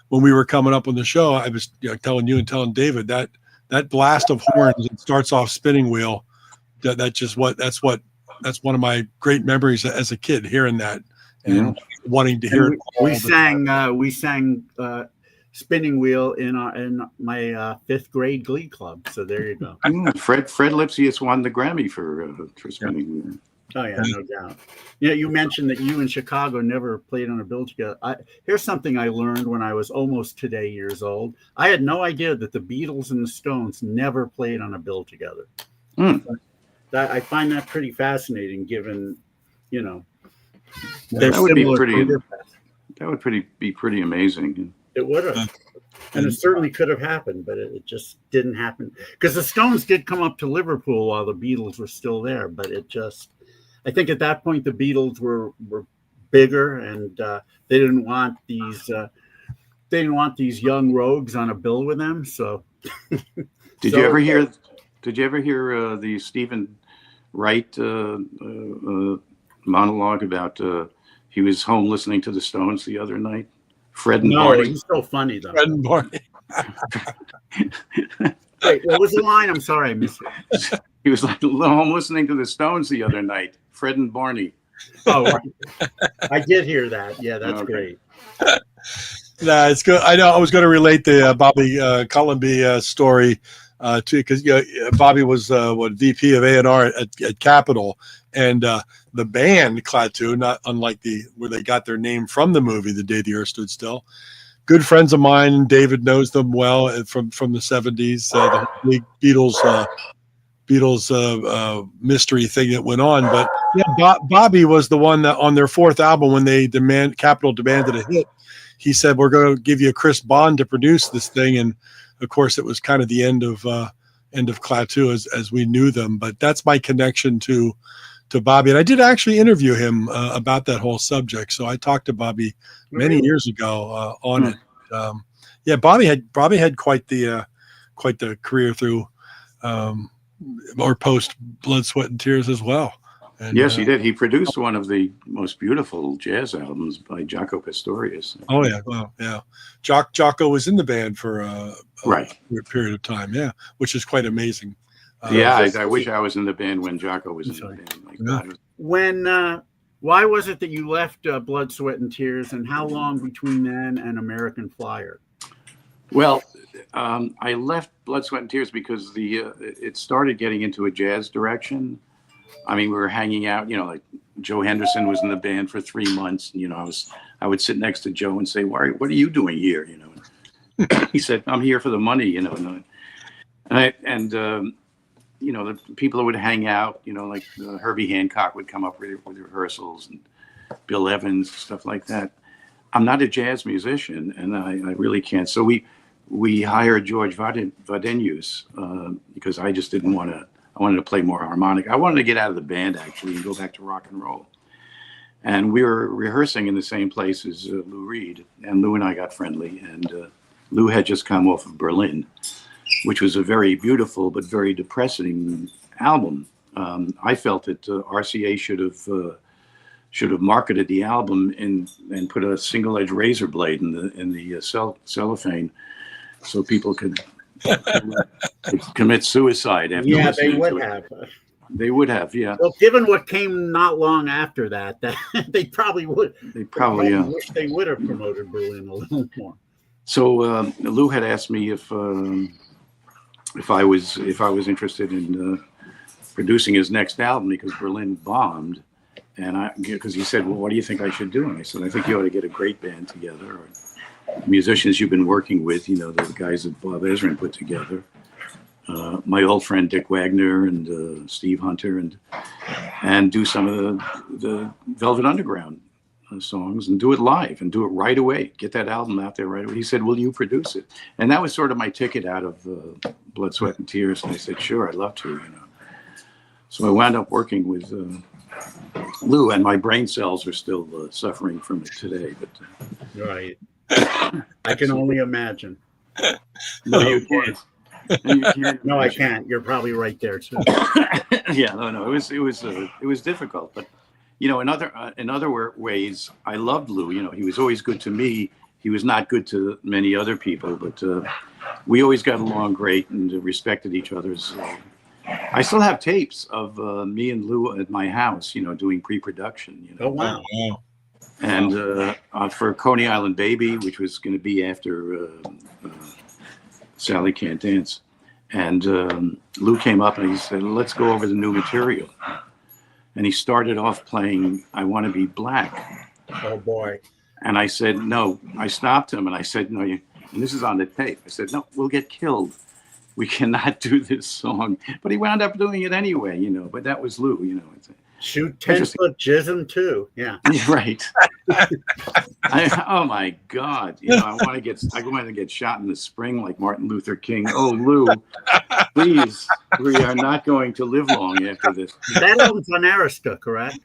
when we were coming up on the show, I was telling you and telling David that blast of horns that starts off Spinning Wheel, that's one of my great memories as a kid, hearing that and wanting to hear it. We sang Spinning Wheel in my fifth grade Glee club. So there you go. Fred Lipsius won the Grammy for Spinning Wheel. Oh yeah, no doubt. You mentioned that you in Chicago never played on a bill together. Here's something I learned when I was almost today years old. I had no idea that the Beatles and the Stones never played on a bill together. I find that pretty fascinating, given that would be pretty amazing. It would have. And it certainly could have happened, but it just didn't happen. Because the Stones did come up to Liverpool while the Beatles were still there, but I think at that point the Beatles were bigger, and they didn't want these young rogues on a bill with them. So, Did you ever hear the Stephen Wright monologue about he was home listening to the Stones the other night? Fred and Barney. He's so funny though. Fred and Barney. Wait, what was the line? I'm sorry, I missed it. He was like home listening to the Stones the other night. Fred and Barney. Oh, I did hear that. Yeah, that's great. Nah, it's good. I know I was going to relate the Bobby Colomby story too, because Bobby was VP of A&R at Capitol, and the band Klaatu, not unlike where they got their name from the movie The Day the Earth Stood Still. Good friends of mine. David knows them well from the 70s. The big Beatles mystery thing that went on, but Bobby was the one that on their fourth album, when Capitol demanded a hit, he said, "We're going to give you Chris Bond to produce this thing," and of course it was kind of the end of Klaatu as we knew them. But that's my connection to Bobby, and I did actually interview him about that whole subject. So I talked to Bobby many years ago on it. Bobby had quite the career through or post Blood, Sweat, and Tears as well. And, yes, he did. He produced one of the most beautiful jazz albums by Jaco Pastorius. Oh yeah, well, yeah. Jaco was in the band for a period of time, which is quite amazing. I wish I was in the band when Jaco was in the band. Why was it that you left Blood, Sweat, and Tears, and how long between then and American Flyer? Well, I left Blood, Sweat, and Tears because it started getting into a jazz direction. I mean, we were hanging out, like Joe Henderson was in the band for 3 months. And, I would sit next to Joe and say, what are you doing here? He said, "I'm here for the money, and the people that would hang out, like Herbie Hancock would come up with rehearsals, and Bill Evans, stuff like that. I'm not a jazz musician, and I really can't. So we hired George Vadenius because I just didn't want to. I wanted to play more harmonic. I wanted to get out of the band, actually, and go back to rock and roll. And we were rehearsing in the same place as Lou Reed. And Lou and I got friendly. And Lou had just come off of Berlin, which was a very beautiful but very depressing album. I felt that RCA should have marketed the album and put a single-edged razor blade in the cellophane so people could commit suicide after they would have. They would have, yeah. Well, given what came not long after that they probably would. They probably wish they would have promoted Berlin a little more. So Lou had asked me if I was interested in producing his next album because Berlin bombed, and because he said, "Well, what do you think I should do?" And I said, "I think you ought to get a great band together." Or, musicians you've been working with, the guys that Bob Ezrin put together. My old friend Dick Wagner and Steve Hunter, and do some of the Velvet Underground songs and do it live and do it right away. Get that album out there right away. He said, "Will you produce it?" And that was sort of my ticket out of Blood, Sweat, and Tears. And I said, "Sure, I'd love to." So I wound up working with Lou, and my brain cells are still suffering from it today. But Right. I can only imagine. no, you can't. No, you can't. No, I can't. You're probably right there too. Yeah, no. It was difficult, but in other ways, I loved Lou. He was always good to me. He was not good to many other people, but we always got along great and respected each other's. I still have tapes of me and Lou at my house, doing pre-production. Oh wow! And for Coney Island Baby, which was going to be after Sally Can't Dance, and Lou came up and he said, "Let's go over the new material." And he started off playing "I Want to Be Black." Oh boy! And I said, "No." I stopped him and I said, "No, and this is on the tape." I said, "No, we'll get killed. We cannot do this song." But he wound up doing it anyway, But that was Lou, Shoot 10-foot jism too. Yeah. Right. Oh my God! I want to get shot in the spring like Martin Luther King. Oh, Lou, please, we are not going to live long after this. That album's on Arista, correct?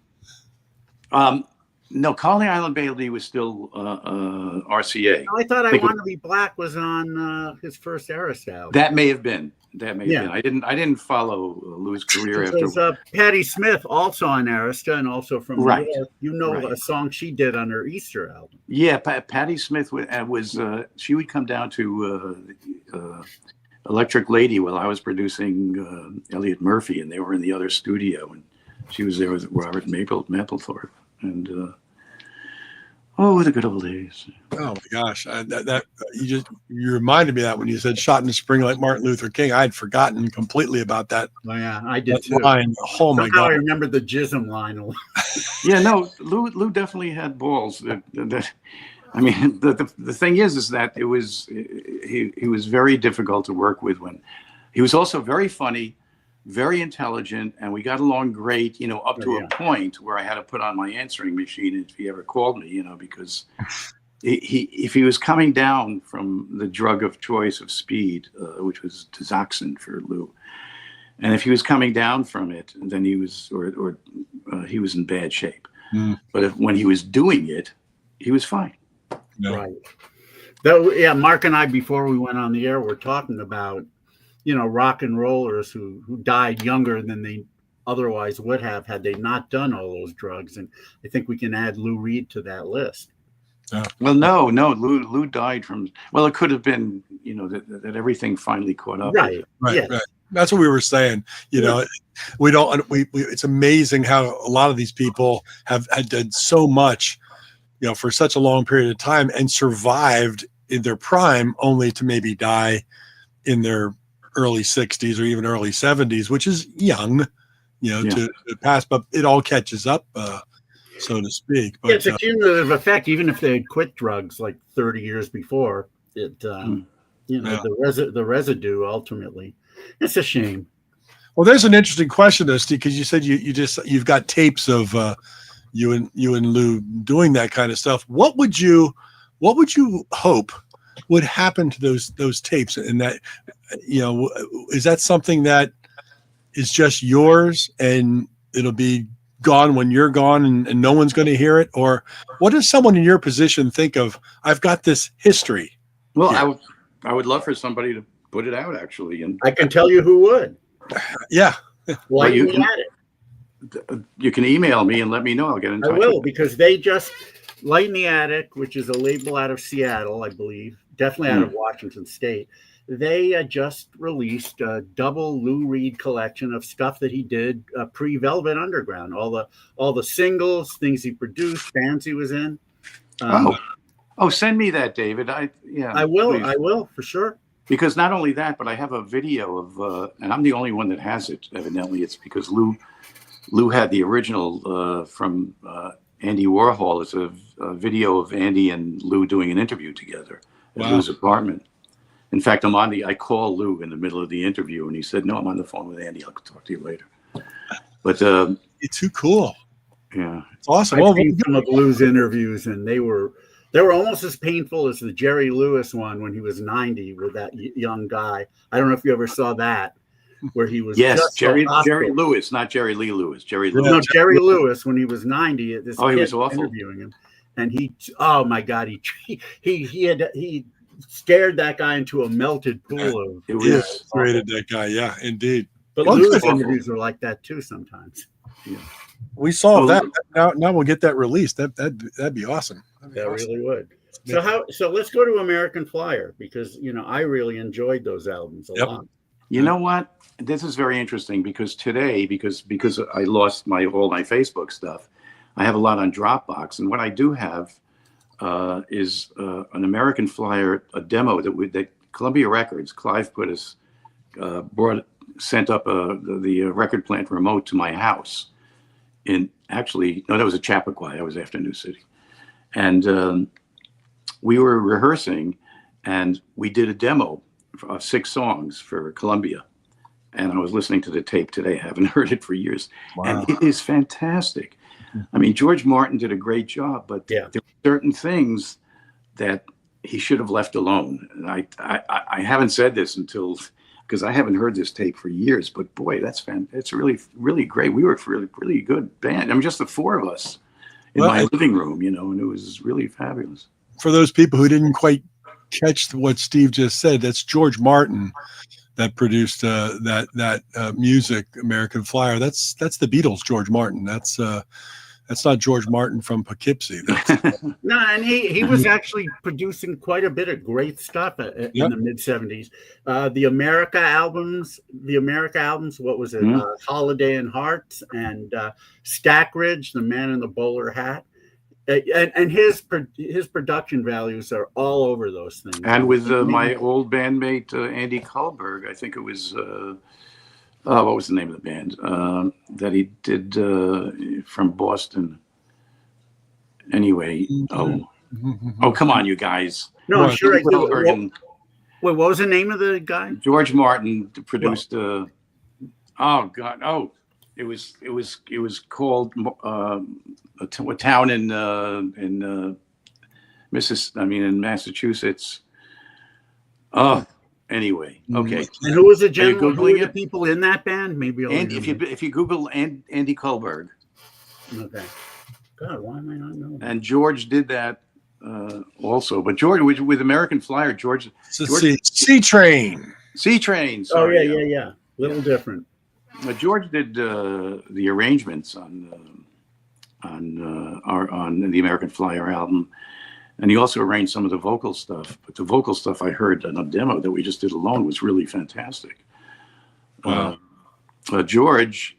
No, Coney Island Bailey was still RCA. I thought I Want to Be Black was on his first Arista album. That may have been. I didn't follow Lou's career after. There's Patti Smith also on Arista, and also from Right. New York. A song she did on her Easter album. Yeah, Patti Smith was she would come down to Electric Lady while I was producing Elliot Murphy, and they were in the other studio, and she was there with Robert Mapplethorpe, and the good old days. Oh my gosh, you reminded me of that when you said "shot in the spring like Martin Luther King." I had forgotten completely about that. Oh yeah, I did too. Line. Oh my God, I remember the jism line. Yeah, no, Lou definitely had balls. I mean, the thing is that it was he was very difficult to work with. When he was also very funny, very intelligent, and we got along great, up to a point where I had to put on my answering machine if he ever called me, because if he was coming down from the drug of choice of speed, which was Digoxin for Lou, and if he was coming down from it, then he was he was in bad shape. But when he was doing it, he was fine. No. Right. Though, yeah, Mark and I, before we went on the air, were talking about rock and rollers who died younger than they otherwise would have had they not done all those drugs. And I think we can add Lou Reed to that list. Well, no, Lou died from, it could have been, that everything finally caught up. Right. Right. That's what we were saying. It's amazing how a lot of these people had done so much, for such a long period of time and survived in their prime only to maybe die in their early 60s or even early 70s, which is young, to pass, but it all catches up, so to speak. But it's a cumulative effect. Even if they had quit drugs like 30 years before, the residue ultimately. It's a shame. Well, there's an interesting question though, Steve, because you said you've got tapes of you and Lou doing that kind of stuff. What would you hope would happen to those tapes? And that, is that something that is just yours and it'll be gone when you're gone and no one's going to hear it? Or what does someone in your position think of, I've got this history? Well, I would love for somebody to put it out, actually. And I can tell you who would. Yeah. Why you can, you can email me and let me know. I'll get in touch. I will, because they just Light in the Attic, which is a label out of Seattle, I believe, definitely out of Washington State. They just released a double Lou Reed collection of stuff that he did pre-Velvet Underground. All the singles, things he produced, bands he was in. Send me that, David. I will. Please. I will for sure. Because not only that, but I have a video of, and I'm the only one that has it. Evidently, it's because Lou had the original from Andy Warhol. It's a video of Andy and Lou doing an interview together at Lou's apartment. In fact, I call Lou in the middle of the interview, and he said, "No, I'm on the phone with Andy. I'll talk to you later." But it's too cool. Yeah, it's awesome. I've seen some of Lou's interviews, and they were almost as painful as the Jerry Lewis one when he was 90 with that young guy. I don't know if you ever saw that. where he was Yes, just Jerry so Jerry Lewis, not Jerry Lee Lewis. Jerry Yeah. Lewis. No, Jerry Lewis, when he was 90, this Oh, he kid was awful. interviewing him, and oh my God, he scared that guy into a melted pool of. It Yeah, was created that guy. Yeah, indeed. But Well, Lewis awful. interviews are like that too sometimes. We saw Oh, that. Now we'll get that released. That'd be awesome. That'd be That awesome. really would. So let's go to American Flyer, because I really enjoyed those albums a Yep. lot. You know what? This is very interesting because today, because I lost all my Facebook stuff, I have a lot on Dropbox, and what I do have is an American Flyer, a demo that Columbia Records, Clive put us sent up the record plant remote to my house. That was a Chappaqua. I was after New City, and we were rehearsing, and we did a demo of 6 songs for Columbia. And I was listening to the tape today. I haven't heard it for years. Wow. And it is fantastic. I mean, George Martin did a great job, but there were certain things that he should have left alone. And I haven't said this because I haven't heard this tape for years, but boy, it's really, really great. We were a really, really good band. I mean, just the 4 of us in my living room, and it was really fabulous. For those people who didn't quite catch what Steve just said, that's George Martin that produced that music, American Flyer. That's the Beatles, George Martin. That's not George Martin from Poughkeepsie. No, and he was actually producing quite a bit of great stuff in the mid 70s. The America albums. What was it? Holiday in Hearts and Stack Ridge, The Man in the Bowler Hat. And his production values are all over those things. And with my old bandmate Andy Kullberg, I think it was what was the name of the band that he did from Boston? Anyway, oh, come on, you guys! No, I'm sure I do. Wait, what was the name of the guy? George Martin produced. Oh God! Oh, it was called. A town in Massachusetts. Oh, anyway, okay. And who was the general? Who were the people in that band? Maybe. And if you Google Andy Kullberg. Okay. God, why am I not knowing? And George did that also, but George with American Flyer, George C Train. C Train. Oh yeah. Little different. George did the arrangements on the American Flyer album, and he also arranged some of the vocal stuff. But the vocal stuff I heard on a demo that we just did alone was really fantastic. Wow. George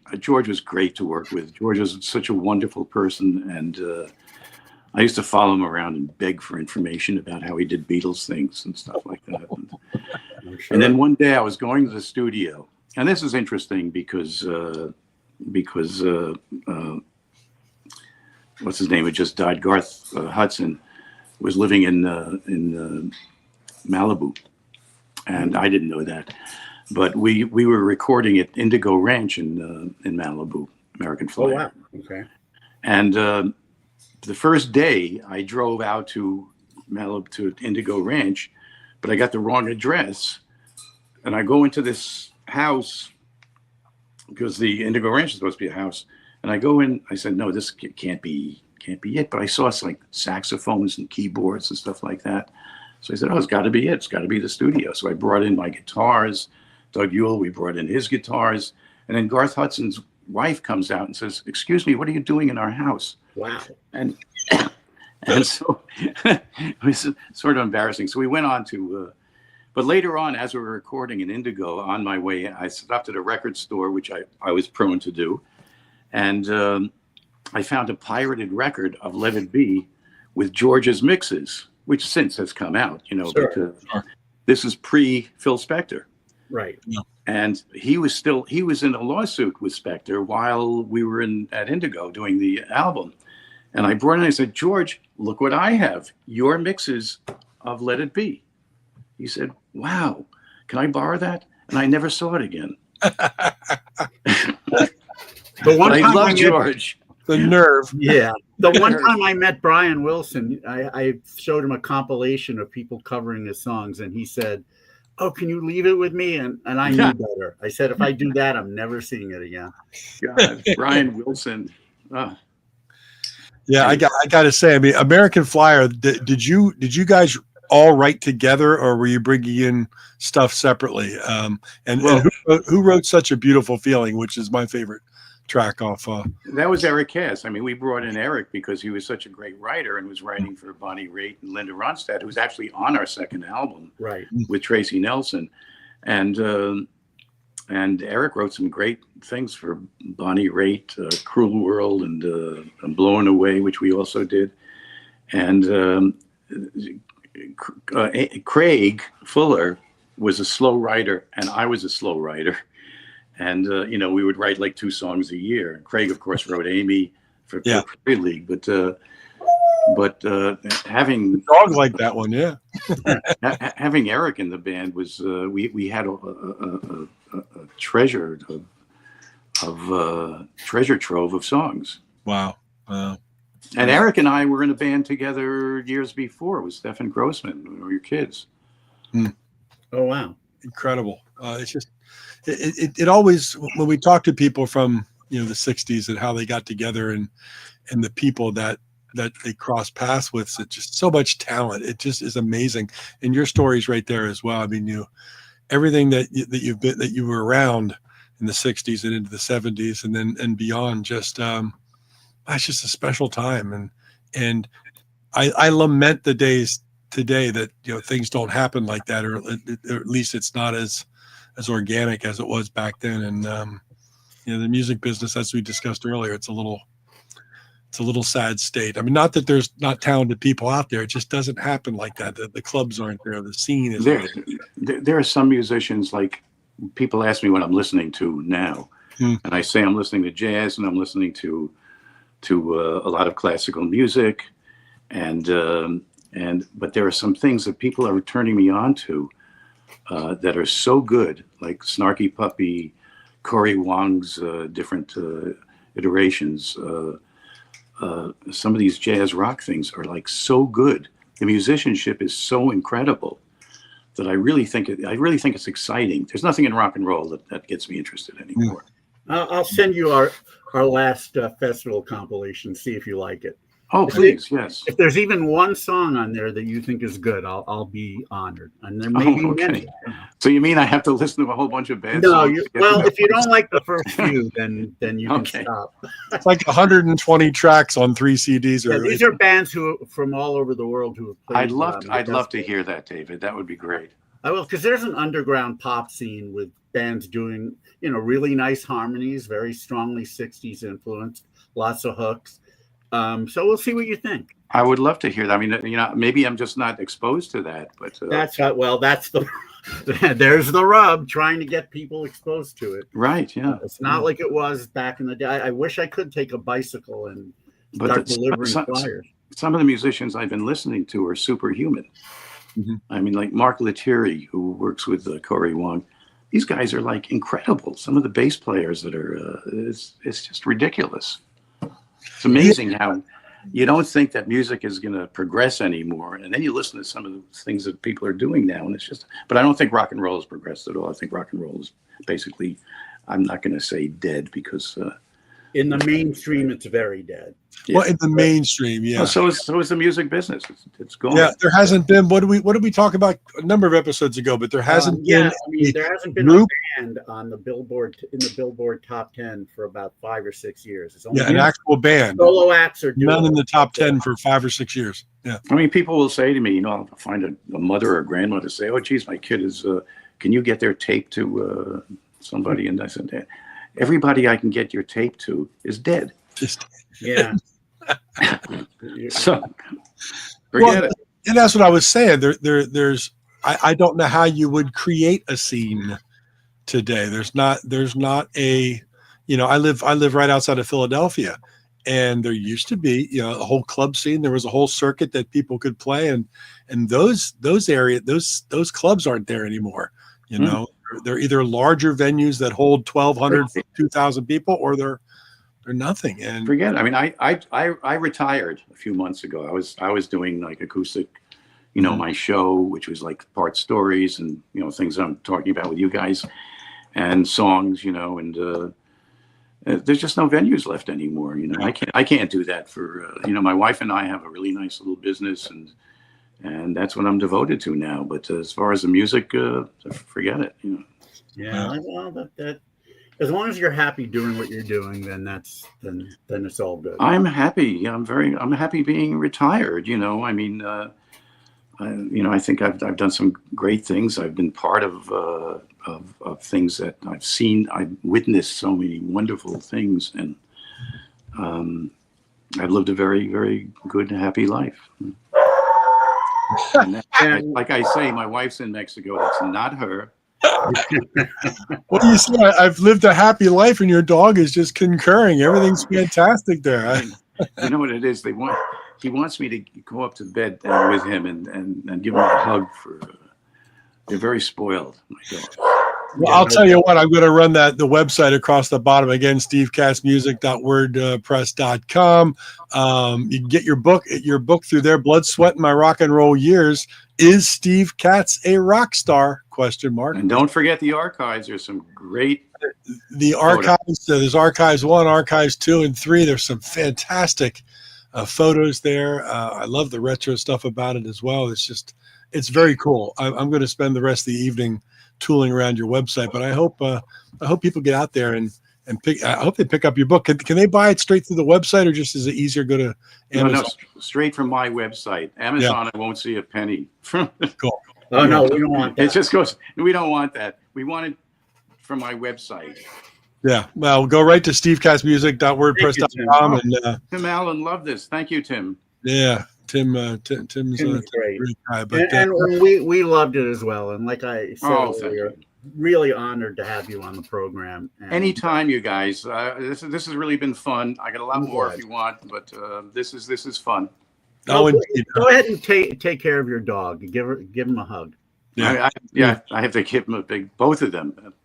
was great to work with. George was such a wonderful person, and I used to follow him around and beg for information about how he did Beatles things and stuff like that. And then one day I was going to the studio, and this is interesting because what's his name? It just died. Garth Hudson was living in Malibu, and I didn't know that. But we were recording at Indigo Ranch in Malibu, American Flyer. Oh wow! Okay. And the first day I drove out to Malibu to Indigo Ranch, but I got the wrong address, and I go into this house because the Indigo Ranch is supposed to be a house. And I go in, I said, no, this can't be it. But I saw like saxophones and keyboards and stuff like that. So I said, oh, it's got to be it. It's got to be the studio. So I brought in my guitars. Doug Yule, we brought in his guitars. And then Garth Hudson's wife comes out and says, excuse me, what are you doing in our house? Wow. And so it was sort of embarrassing. So we went on to, but later on, as we were recording in Indigo, on my way, I stopped at a record store, which I was prone to do. And I found a pirated record of Let It Be with George's mixes, which since has come out, Sure. But this is pre-Phil Spector. Right. And he was in a lawsuit with Spector while we were at Indigo doing the album. And I brought in, I said, George, look what I have, your mixes of Let It Be. He said, wow, can I borrow that? And I never saw it again. The one time I love George. The nerve. Yeah. The one time I met Brian Wilson, I showed him a compilation of people covering his songs, and he said, "Oh, can you leave it with me?" And I knew better. I said, "If I do that, I'm never seeing it again." God, Brian Wilson. Yeah, I got to say, I mean, American Flyer. Did you guys all write together, or were you bringing in stuff separately? And who wrote Such a Beautiful Feeling, which is my favorite track off? That was Eric Cass. I mean, we brought in Eric because he was such a great writer and was writing for Bonnie Raitt and Linda Ronstadt, who was actually on our second album, Right, with Tracy Nelson, and Eric wrote some great things for Bonnie Raitt, Cruel World, and Blown Away, which we also did, and Craig Fuller was a slow writer, and I was a slow writer. And, we would write like 2 songs a year. Craig, of course, wrote Amy for Prairie League. But having dog like that one, yeah. Having Eric in the band was we had a treasure trove of songs. Wow. And Eric and I were in a band together years before with Stefan Grossman when we were kids. Oh wow, incredible! It's just it always, when we talk to people from the 60s and how they got together and the people that they cross paths with, it's just so much talent. It just is amazing. And your story's right there as well. I mean, everything that you were around in the 60s and into the 70s and beyond, just it's just a special time. And I lament the days today that things don't happen like that, or at least it's not as organic as it was back then. And the music business, as we discussed earlier, it's a little sad state. I mean, not that there's not talented people out there, it just doesn't happen like that. The clubs aren't there, the scene is there are some musicians, like, people ask me what I'm listening to now, and I say I'm listening to jazz, and I'm listening to a lot of classical music, but there are some things that people are turning me on to that are so good, like Snarky Puppy, Corey Wong's different iterations. Some of these jazz rock things are like so good. The musicianship is so incredible that I really think it's exciting. There's nothing in rock and roll that gets me interested anymore. I'll send you our last festival compilation. See if you like it. Oh, please, yes. If there's even one song on there that you think is good, I'll be honored. And there may be many. So you mean I have to listen to a whole bunch of bad No, songs? if you don't like the first few, then you can stop. It's like 120 tracks on 3 CDs. These are bands who from all over the world who have played. I'd love to hear that, David. That would be great. I will, because there's an underground pop scene with bands doing really nice harmonies, very strongly 60s influenced, lots of hooks. So we'll see what you think. I would love to hear that. I mean, maybe I'm just not exposed to that, but that's there's the rub, trying to get people exposed to it. Right. Yeah. It's not like it was back in the day. I wish I could take a bicycle and start delivering flyers. Some of the musicians I've been listening to are superhuman. Mm-hmm. I mean, like Mark Lettieri, who works with Corey Wong. These guys are like incredible. Some of the bass players that are, it's just ridiculous. It's amazing how you don't think that music is going to progress anymore. And then you listen to some of the things that people are doing now. And it's just, but I don't think rock and roll has progressed at all. I think rock and roll is basically, I'm not going to say dead, because in the mainstream, it's very dead. Yeah. Well, in the mainstream, yeah. Well, so is the music business. It's gone. Yeah, there hasn't been. What did we talk about a number of episodes ago? But there hasn't been. I mean, there hasn't been a band on the Billboard top 10 for about 5 or 6 years. It's only an actual band. Solo acts are none in the top 10 for 5 or 6 years. Yeah. I mean, people will say to me, I'll find a mother or grandmother say, "Oh, geez, my kid is. Can you get their tape to somebody?" And I said, "Everybody I can get your tape to is dead." Yeah. So forget it. And that's what I was saying. There's I don't know how you would create a scene today. There's not a, I live right outside of Philadelphia, and there used to be, a whole club scene. There was a whole circuit that people could play, and those clubs aren't there anymore. They're either larger venues that hold 1,200, 2,000 people, or they're nothing. And forget it. I mean, I retired a few months ago. I was doing like acoustic you know, my show, which was like part stories and, you know, things I'm talking about with you guys and songs, you know, and there's just no venues left anymore. You know, I can't do that for, you know, my wife and I have a really nice little business and that's what I'm devoted to now. But as far as the music, forget it, you know. Yeah, well, that as long as you're happy doing what you're doing, then then it's all good. I'm happy. I'm happy being retired. You know, I mean, you know, I think I've done some great things. I've been part of things that I've seen. I've witnessed so many wonderful things, and I've lived a very, very good, happy life. And like I say, my wife's in Mexico. That's not her. What do you say? I've lived a happy life, and your dog is just concurring. Everything's fantastic there. You know what it is? He wants me to go up to bed with him and give him a hug. They're very spoiled, my dog. Well, I'll tell you what, I'm going to run the website across the bottom again, stevekatzmusic.wordpress.com. You can get your book through there, Blood, Sweat, and My Rock and Roll Years. Is Steve Katz a rock star? ? And don't forget the archives. There's some great the archives. There's archives 1, archives 2, and 3. There's some fantastic photos there. I love the retro stuff about it as well. It's very cool. I'm going to spend the rest of the evening tooling around your website, but I hope people get out there and pick. I hope they pick up your book. Can they buy it straight through the website, or just is it easier to go to Amazon? No, straight from my website. Amazon, I won't see a penny. Cool. Oh no, we don't want that. It just goes. We don't want that. We want it from my website. Yeah. Well, go right to stevekatzmusic.wordpress.com and Tim Allen, love this. Thank you, Tim. Yeah. Tim's great. Great guy, but and we loved it as well. And like I said earlier, you. Really honored to have you on the program. And anytime, you guys. This has really been fun. I got a lot more if you want, but this is fun. Go ahead and take care of your dog. Give him a hug. Yeah, I have to give him both of them.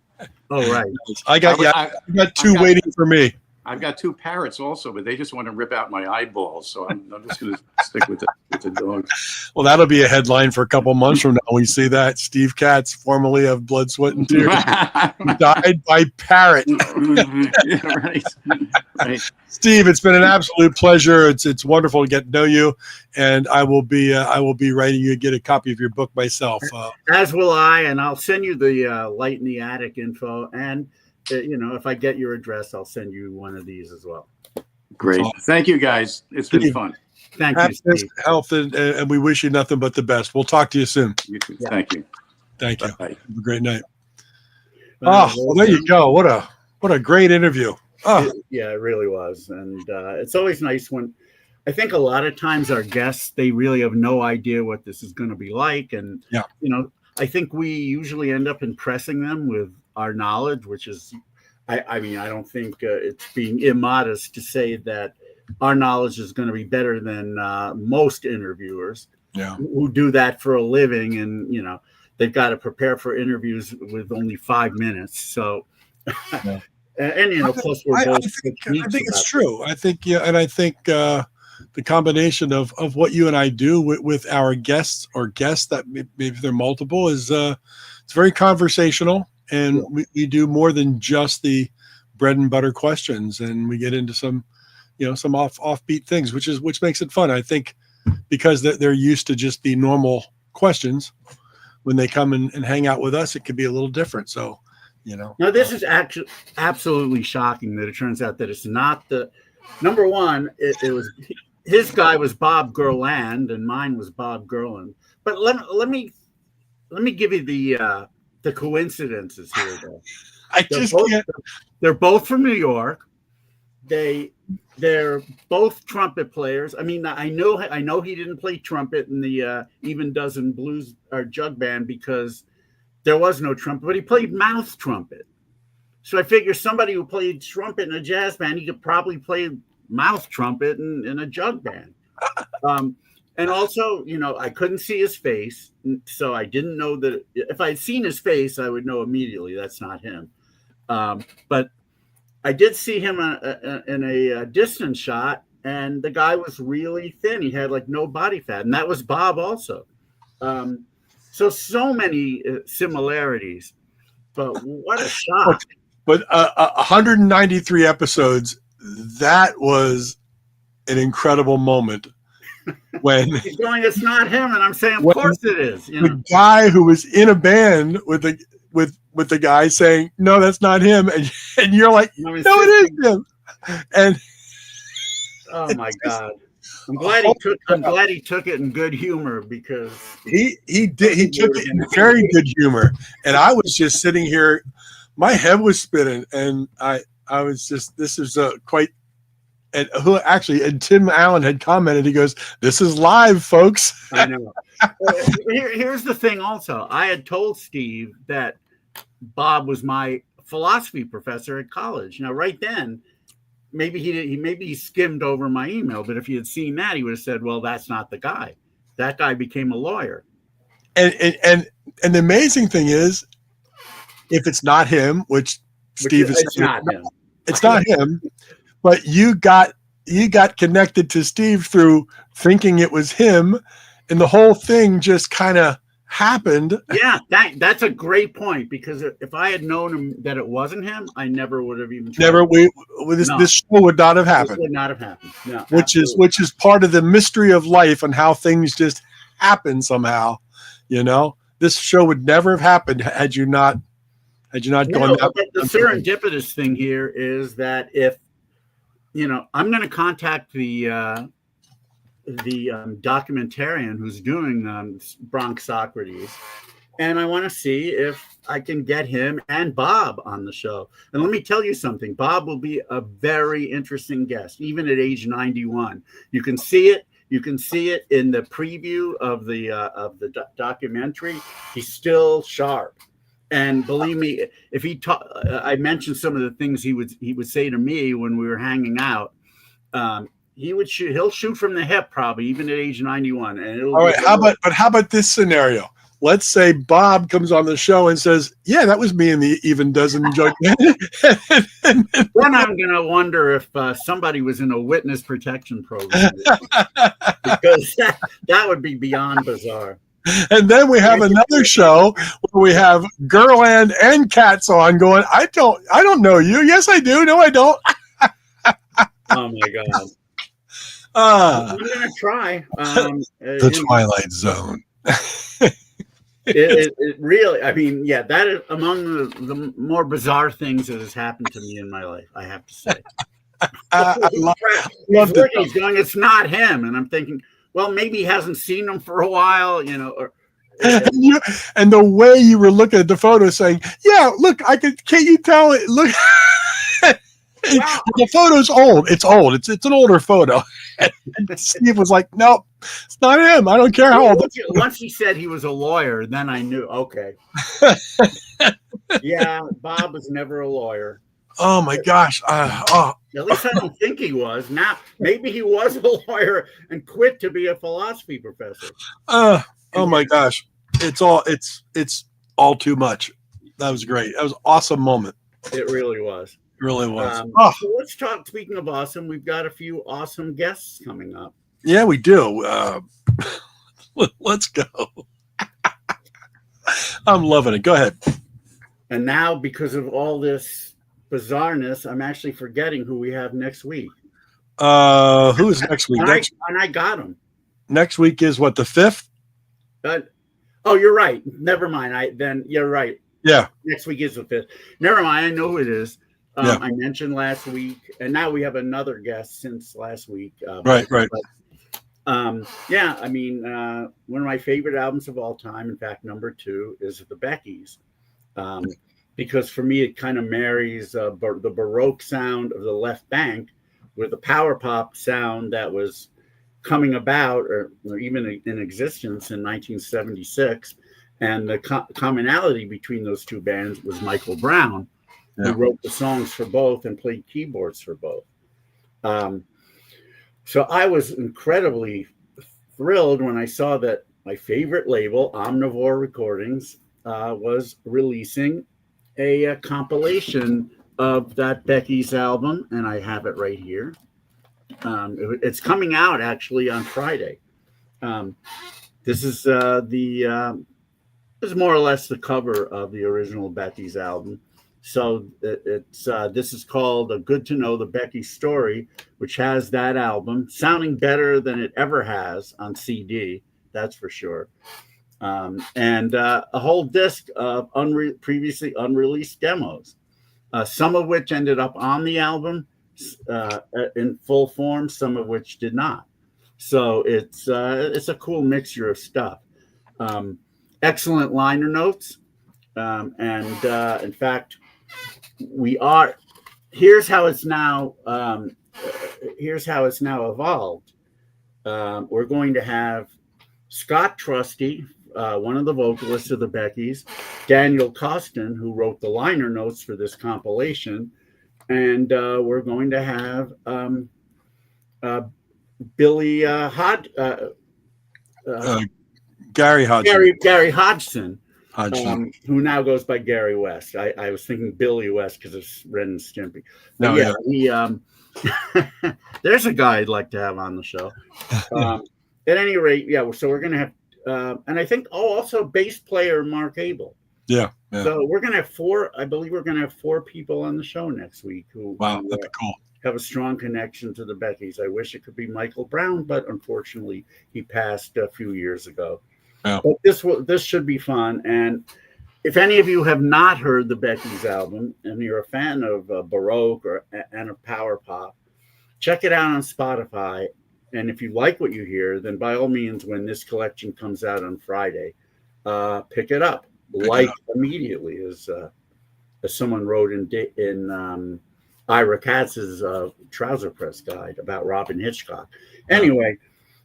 Oh right. I got two waiting for me. I've got 2 parrots also, but they just want to rip out my eyeballs. So I'm just going to stick with the dog. Well, that'll be a headline for a couple months from now. We see that Steve Katz, formerly of Blood, Sweat, and Tears, died by parrot. Yeah, right. Steve, it's been an absolute pleasure. It's wonderful to get to know you, and I will be writing you to get a copy of your book myself. As will I, and I'll send you the Light in the Attic info and. You know, if I get your address, I'll send you one of these as well. Great. Thank you, guys. It's been fun. Thank you, Steve. Health, and we wish you nothing but the best. We'll talk to you soon. You too. Yeah. Thank you. Thank you. Bye. Have a great night. Well, there you go. What a great interview. Yeah, it really was. And it's always nice when I think a lot of times our guests, they really have no idea what this is going to be like. And, you know, I think we usually end up impressing them with our knowledge, which is, I mean, I don't think it's being immodest to say that our knowledge is going to be better than most interviewers who do that for a living. And, you know, they've got to prepare for interviews with only 5 minutes. So, and you know, plus we're both. I think it's true. I think, and I think the combination of what you and I do with our guests that maybe they're multiple is it's very conversational. And we do more than just the bread and butter questions, and we get into some offbeat things, which makes it fun. I think because they're used to just the normal questions. When they come and hang out with us, it could be a little different. So, you know. Now, this is actually absolutely shocking that it turns out that it's not the number one. It was his guy was Bob Gerland and mine was Bob Gerland. But let me give you the coincidences here, though. They're both from New York. They're both trumpet players. I mean, I know he didn't play trumpet in the Even Dozen Blues or Jug Band because there was no trumpet, but he played mouth trumpet. So I figure somebody who played trumpet in a jazz band, he could probably play mouth trumpet in a jug band. And also, you know, I couldn't see his face, so I didn't know that. If I'd seen his face, I would know immediately that's not him. But I did see him in a distance shot, and the guy was really thin. He had like no body fat, and that was Bob also. So many similarities, but what a shock. But 193 episodes, that was an incredible moment when he's going, it's not him, and I'm saying, of course it is. You know? The guy who was in a band with the guy saying, no, that's not him, and you're like, no, it is him. And oh my God. I'm glad he took it in good humor, because he took it in very good humor. And I was just sitting here, my head was spinning, and I was just, this is quite, and Tim Allen had commented, he goes, this is live, folks. I know. Here's the thing also. I had told Steve that Bob was my philosophy professor at college. Now, right then, maybe he skimmed over my email, but if he had seen that, he would have said, well, that's not the guy. That guy became a lawyer. And the amazing thing is, if it's not him, which Steve is saying, it's not him, but you got connected to Steve through thinking it was him, and the whole thing just kind of happened. Yeah, that's a great point, because if I had known him that it wasn't him, I never would have even tried. This show would not have happened. This would not have happened. No, which is part of the mystery of life and how things just happen somehow. You know, this show would never have happened had you not gone. The serendipitous thing here is that if I'm going to contact the documentarian who's doing Bronx Socrates, and I want to see if I can get him and Bob on the show. And let me tell you something, Bob will be a very interesting guest, even at age 91. You can see it. You can see it in the preview of the documentary. He's still sharp. And believe me, if I mentioned some of the things he would say to me when we were hanging out. He'll shoot from the hip, probably even at age 91. And all right, how about this scenario? Let's say Bob comes on the show and says, "Yeah, that was me in the Even Dozen joke." Then I'm gonna wonder if somebody was in a witness protection program, because that would be beyond bizarre. And then we have another show where we have Gerland and Katz on going, I don't know you. Yes, I do. No, I don't. Oh my God. I'm gonna try. The Twilight Zone. It really, I mean, yeah, that is among the more bizarre things that has happened to me in my life, I have to say. He's going, it's not him. And I'm thinking, well, maybe he hasn't seen him for a while, and the way you were looking at the photo saying, yeah, look, can't you tell it? Look. Wow. The photo's old. It's old. It's an older photo. And Steve was like, "Nope, it's not him. I don't care how old." Once he said he was a lawyer, then I knew. Okay. Yeah, Bob was never a lawyer. Oh my gosh. At least I don't think he was. Now, maybe he was a lawyer and quit to be a philosophy professor. Oh my gosh. It's all too much. That was great. That was an awesome moment. It really was. It really was. So let's talk. Speaking of awesome, we've got a few awesome guests coming up. Yeah, we do. Let's go. I'm loving it. Go ahead. And now, because of all this bizarreness, I'm actually forgetting who we have next week. Who is next week? And I got him. Next week is what, the 5th? Oh, you're right. Never mind. Then you're right. Yeah. Next week is the 5th. Never mind. I know who it is. Yeah. I mentioned last week, and now we have another guest since last week. Right. But, yeah, I mean, one of my favorite albums of all time, in fact, number 2, is The Beckys. Because for me, it kind of marries the Baroque sound of the Left Bank with the power pop sound that was coming about or even in existence in 1976. And the commonality between those two bands was Michael Brown, who wrote the songs for both and played keyboards for both. So I was incredibly thrilled when I saw that my favorite label, Omnivore Recordings, was releasing a compilation of that Becky's album, and I have it right here. It's coming out actually on Friday. This is this is more or less the cover of the original Becky's album. So this is called Good to Know the Becky Story, which has that album sounding better than it ever has on CD. That's for sure. And a whole disc of previously unreleased demos, some of which ended up on the album in full form, some of which did not. So it's a cool mixture of stuff. Excellent liner notes, and in fact, here's how it's now evolved. We're going to have Scott Trusty, one of the vocalists of the Beckys, Daniel Costin, who wrote the liner notes for this compilation, and we're going to have Billy Gary Hodgson. Gary Hodgson. Who now goes by Gary West. I was thinking Billy West because it's Ren and Stimpy. But there's a guy I'd like to have on the show. At any rate, so we're going to have, and I think, also bass player Mark Abel. Yeah. So we're going to have four people on the show next week who that'd be cool. Have a strong connection to the Beckys. I wish it could be Michael Brown, but unfortunately he passed a few years ago. Yeah. But this should be fun. And if any of you have not heard the Beckys album and you're a fan of Baroque and of power pop, check it out on Spotify. And if you like what you hear, then by all means, when this collection comes out on Friday, pick it up immediately, as someone wrote in Ira Katz's Trouser Press Guide about Robin Hitchcock. Anyway,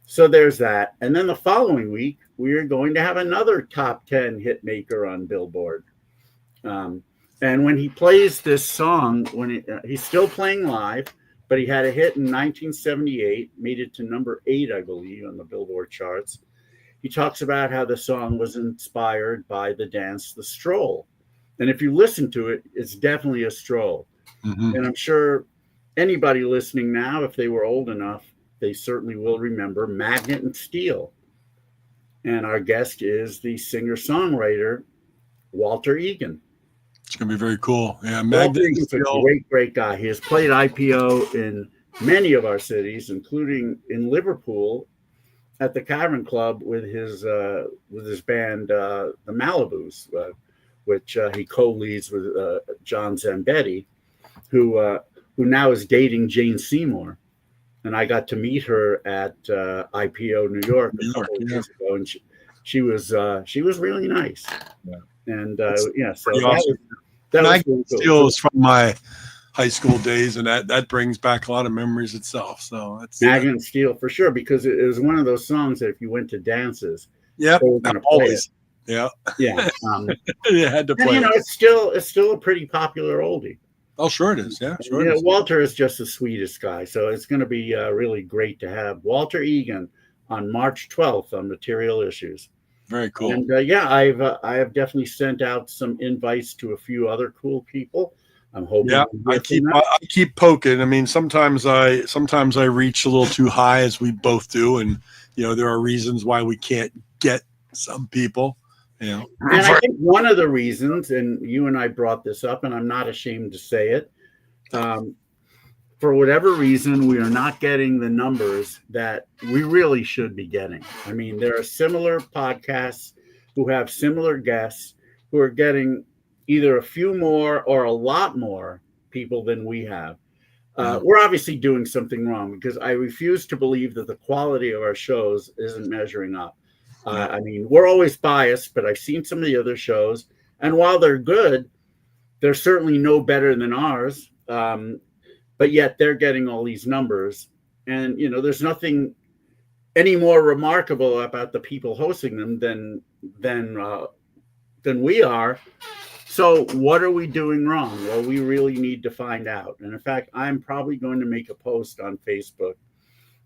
so there's that. And then the following week, we are going to have another top 10 hit maker on Billboard. And when he plays this song, he's still playing live, but he had a hit in 1978, made it to number 8, I believe, on the Billboard charts. He talks about how the song was inspired by the dance, The Stroll. And if you listen to it, it's definitely a stroll. Mm-hmm. And I'm sure anybody listening now, if they were old enough, they certainly will remember Magnet and Steel. And our guest is the singer-songwriter, Walter Egan. It's going to be very cool. Yeah, Magnet and Steel. A great guy. He has played IPO in many of our cities, including in Liverpool at the Cavern Club with his band, the Malibus, which he co-leads with John Zambetti, who now is dating Jane Seymour. And I got to meet her at IPO New York a couple of years ago, and she was really nice. Yeah. And so awesome. that was really cool. Still is from my high school days, and that brings back a lot of memories itself. So that's Magnet and Steel for sure, because it was one of those songs that if you went to dances, always. Yeah. You had to play. And, it's still a pretty popular oldie. Oh, sure it is. Yeah, sure it is. Walter is just the sweetest guy. So it's going to be really great to have Walter Egan on March 12th on Material Issues. Very cool. And I have definitely sent out some invites to a few other cool people. I'm hoping. Yeah, I keep poking. I mean, sometimes I reach a little too high, as we both do, and there are reasons why we can't get some people. And I think one of the reasons, and you and I brought this up, and I'm not ashamed to say it, for whatever reason, we are not getting the numbers that we really should be getting. I mean, there are similar podcasts who have similar guests who are getting either a few more or a lot more people than we have. We're obviously doing something wrong, because I refuse to believe that the quality of our shows isn't measuring up. I mean, we're always biased, but I've seen some of the other shows, and while they're good, they're certainly no better than ours. But yet they're getting all these numbers, and there's nothing any more remarkable about the people hosting them than we are. So what are we doing wrong? Well, we really need to find out. And in fact, I'm probably going to make a post on Facebook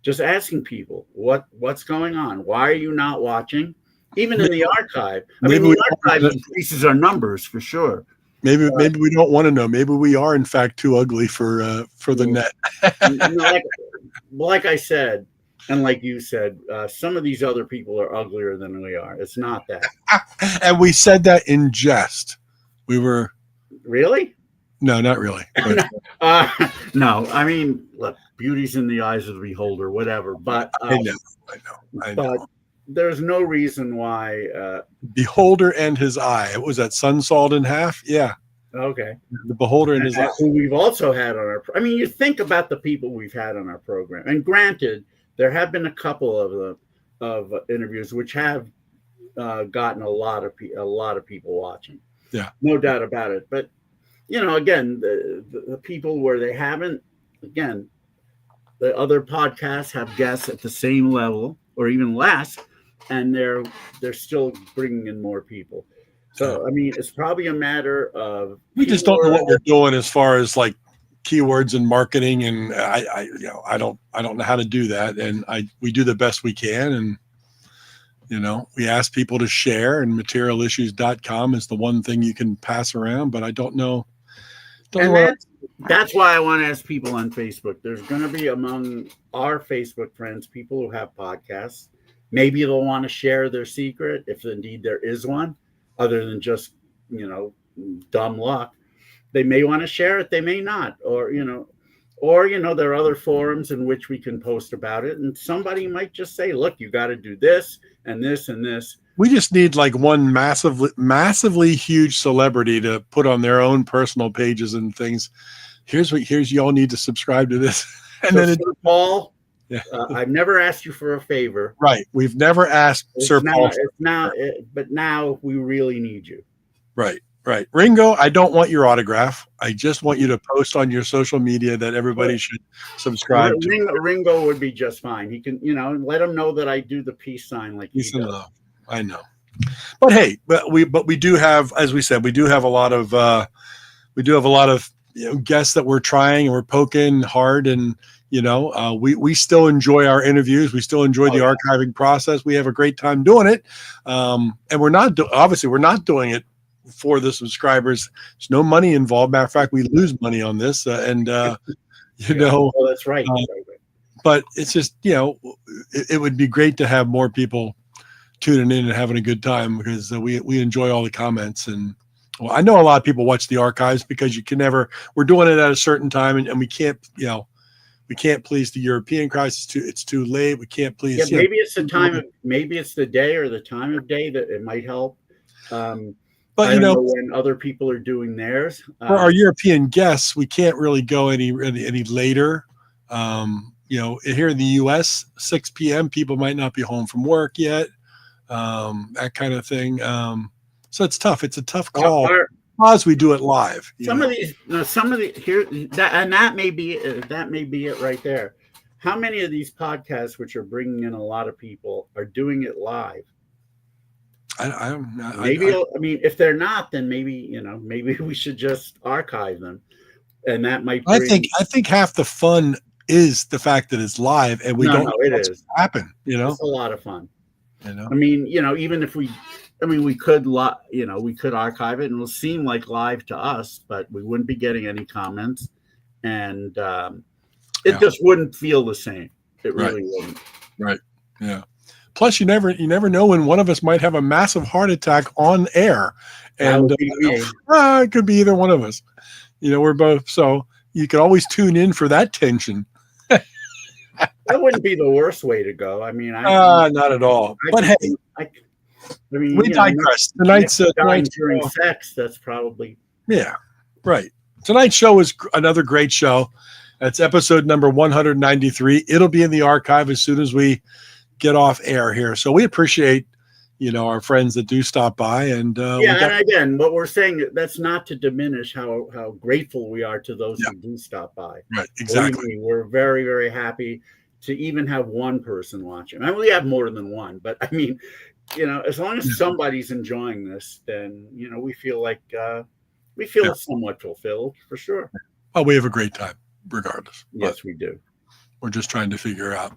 just asking people what's going on. Why are you not watching? Even in the archive. The archive increases our numbers for sure. Maybe we don't want to know. Maybe we are in fact too ugly for the net. Like I said, And like you said, some of these other people are uglier than we are. It's not that. And we said that in jest. We were really. No, not really. But, no, I mean, look, beauty's in the eyes of the beholder, whatever. But I know. But there's no reason why. Beholder and his eye. What was that? Sun sawed in half? Yeah. Okay. The beholder and his eye. Who we've also had on our. I mean, you think about the people we've had on our program, and granted, there have been a couple of interviews which have gotten a lot of people watching. Yeah. No doubt about it. But again, the people where they haven't, again, the other podcasts have guests at the same level or even less, and they're still bringing in more people. So I mean, it's probably a matter of we just don't know what we're doing as far as like keywords and marketing, and I don't know how to do that, and we do the best we can, and we ask people to share, and materialissues.com is the one thing you can pass around, but I don't know. That's why I want to ask people on Facebook. There's going to be among our Facebook friends people who have podcasts. Maybe they'll want to share their secret, if indeed there is one, other than just dumb luck. They may want to share it, they may not, or there are other forums in which we can post about it, and somebody might just say, look, you got to do this and this and this. We just need like one massively huge celebrity to put on their own personal pages and things. Here's y'all need to subscribe to this. And so then Sir Paul, yeah. I've never asked you for a favor. Right. We've never asked Sir Paul. But now we really need you. Right. Right. Ringo, I don't want your autograph. I just want you to post on your social media that everybody should subscribe to. Ringo would be just fine. He can, let him know that I do the peace sign like peace and love. I know. But hey, we do have, as we said, we do have a lot of guests that we're trying and we're poking hard, and we still enjoy our interviews. We still enjoy the archiving process. We have a great time doing it. And we're not doing it for the subscribers. There's no money involved. Matter of fact, we lose money on this, well, that's right. But it's just, it would be great to have more people tuning in and having a good time, because we enjoy all the comments. And well, I know a lot of people watch the archives because we're doing it at a certain time, and we can't, we can't please the European crowd. It's too late. We can't please. Yeah, maybe it's the time. Maybe it's the day or the time of day that it might help. But I don't know when other people are doing theirs. For our European guests, we can't really go any later. Here in the U.S., 6 p.m. people might not be home from work yet. That kind of thing. So it's tough. It's a tough call because we do it live. Some of the here that may be it right there. How many of these podcasts, which are bringing in a lot of people, are doing it live? I mean, if they're not, then maybe we should just archive them, and that might. I think half the fun is the fact that it's live, and we don't know what's happen. It's a lot of fun. I mean, even if we could archive it, and it'll seem like live to us, but we wouldn't be getting any comments, and it just wouldn't feel the same. It really wouldn't. Right. Yeah. Plus, you never know when one of us might have a massive heart attack on air, and it could be either one of us. We're both. So you could always tune in for that tension. That wouldn't be the worst way to go. I mean, not at all. We digress. Tonight's during sex. That's probably right. Tonight's show is another great show. That's episode number 193. It'll be in the archive as soon as we get off air here. So we appreciate, our friends that do stop by. And and again, what we're saying, that's not to diminish how grateful we are to those who do stop by. Right, exactly. We're very, very happy to even have one person watching. I mean, we have more than one, but I mean, as long as somebody's enjoying this, then we feel like somewhat fulfilled for sure. Oh, we have a great time regardless. Yes, we do. We're just trying to figure out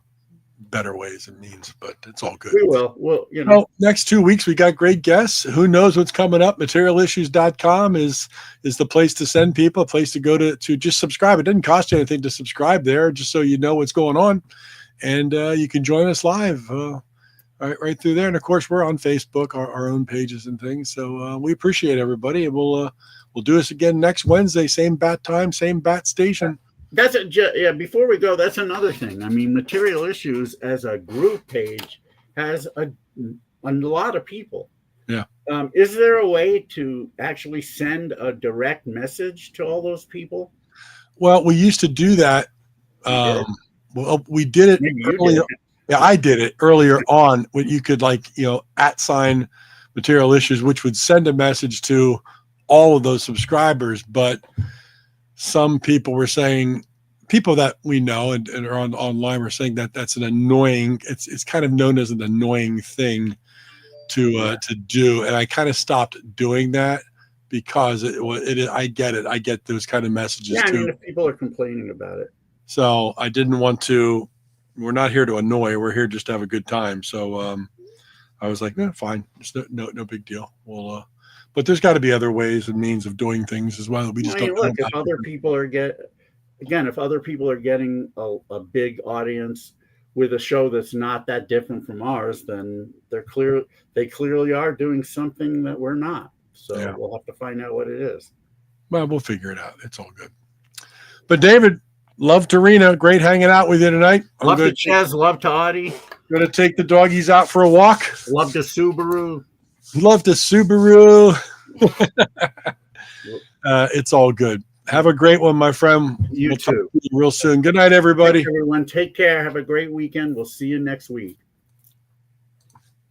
better ways and means, but it's all good. We will. Well, next 2 weeks we got great guests. Who knows what's coming up? Materialissues.com is the place to send people, a place to go to just subscribe. It doesn't cost you anything to subscribe there, just so you know what's going on. and you can join us live right through there. And of course, we're on Facebook, our own pages and things. So we appreciate everybody, and we'll do this again next Wednesday, same bat time, same bat station. That's yeah. Before we go, that's another thing. I mean, Material Issues as a group page has a lot of people. Yeah. Is there a way to actually send a direct message to all those people? Well, we used to do that. Well, we did it earlier. Yeah, I did it earlier on when you could @ Material Issues, which would send a message to all of those subscribers. But some people were saying, people that we know and are online were saying that that's an annoying, it's kind of known as an annoying thing to do. And I kind of stopped doing that because I get it. I get those kind of messages too. I mean, if people are complaining about it. So I didn't want to, we're not here to annoy, we're here just to have a good time. So I was like, fine. It's no big deal. Well, but there's got to be other ways and means of doing things as well. We just don't look, if other people are getting a big audience with a show that's not that different from ours, then they clearly are doing something that we're not. So we'll have to find out what it is. Well, we'll figure it out. It's all good. But David, love to Rena. Great hanging out with you tonight. Love to Ches. Love to Audie. Going to take the doggies out for a walk. Love to Subaru. Love to Subaru. It's all good. Have a great one, my friend. You too. Real soon. Good night, everybody. Thanks, everyone. Take care. Have a great weekend. We'll see you next week.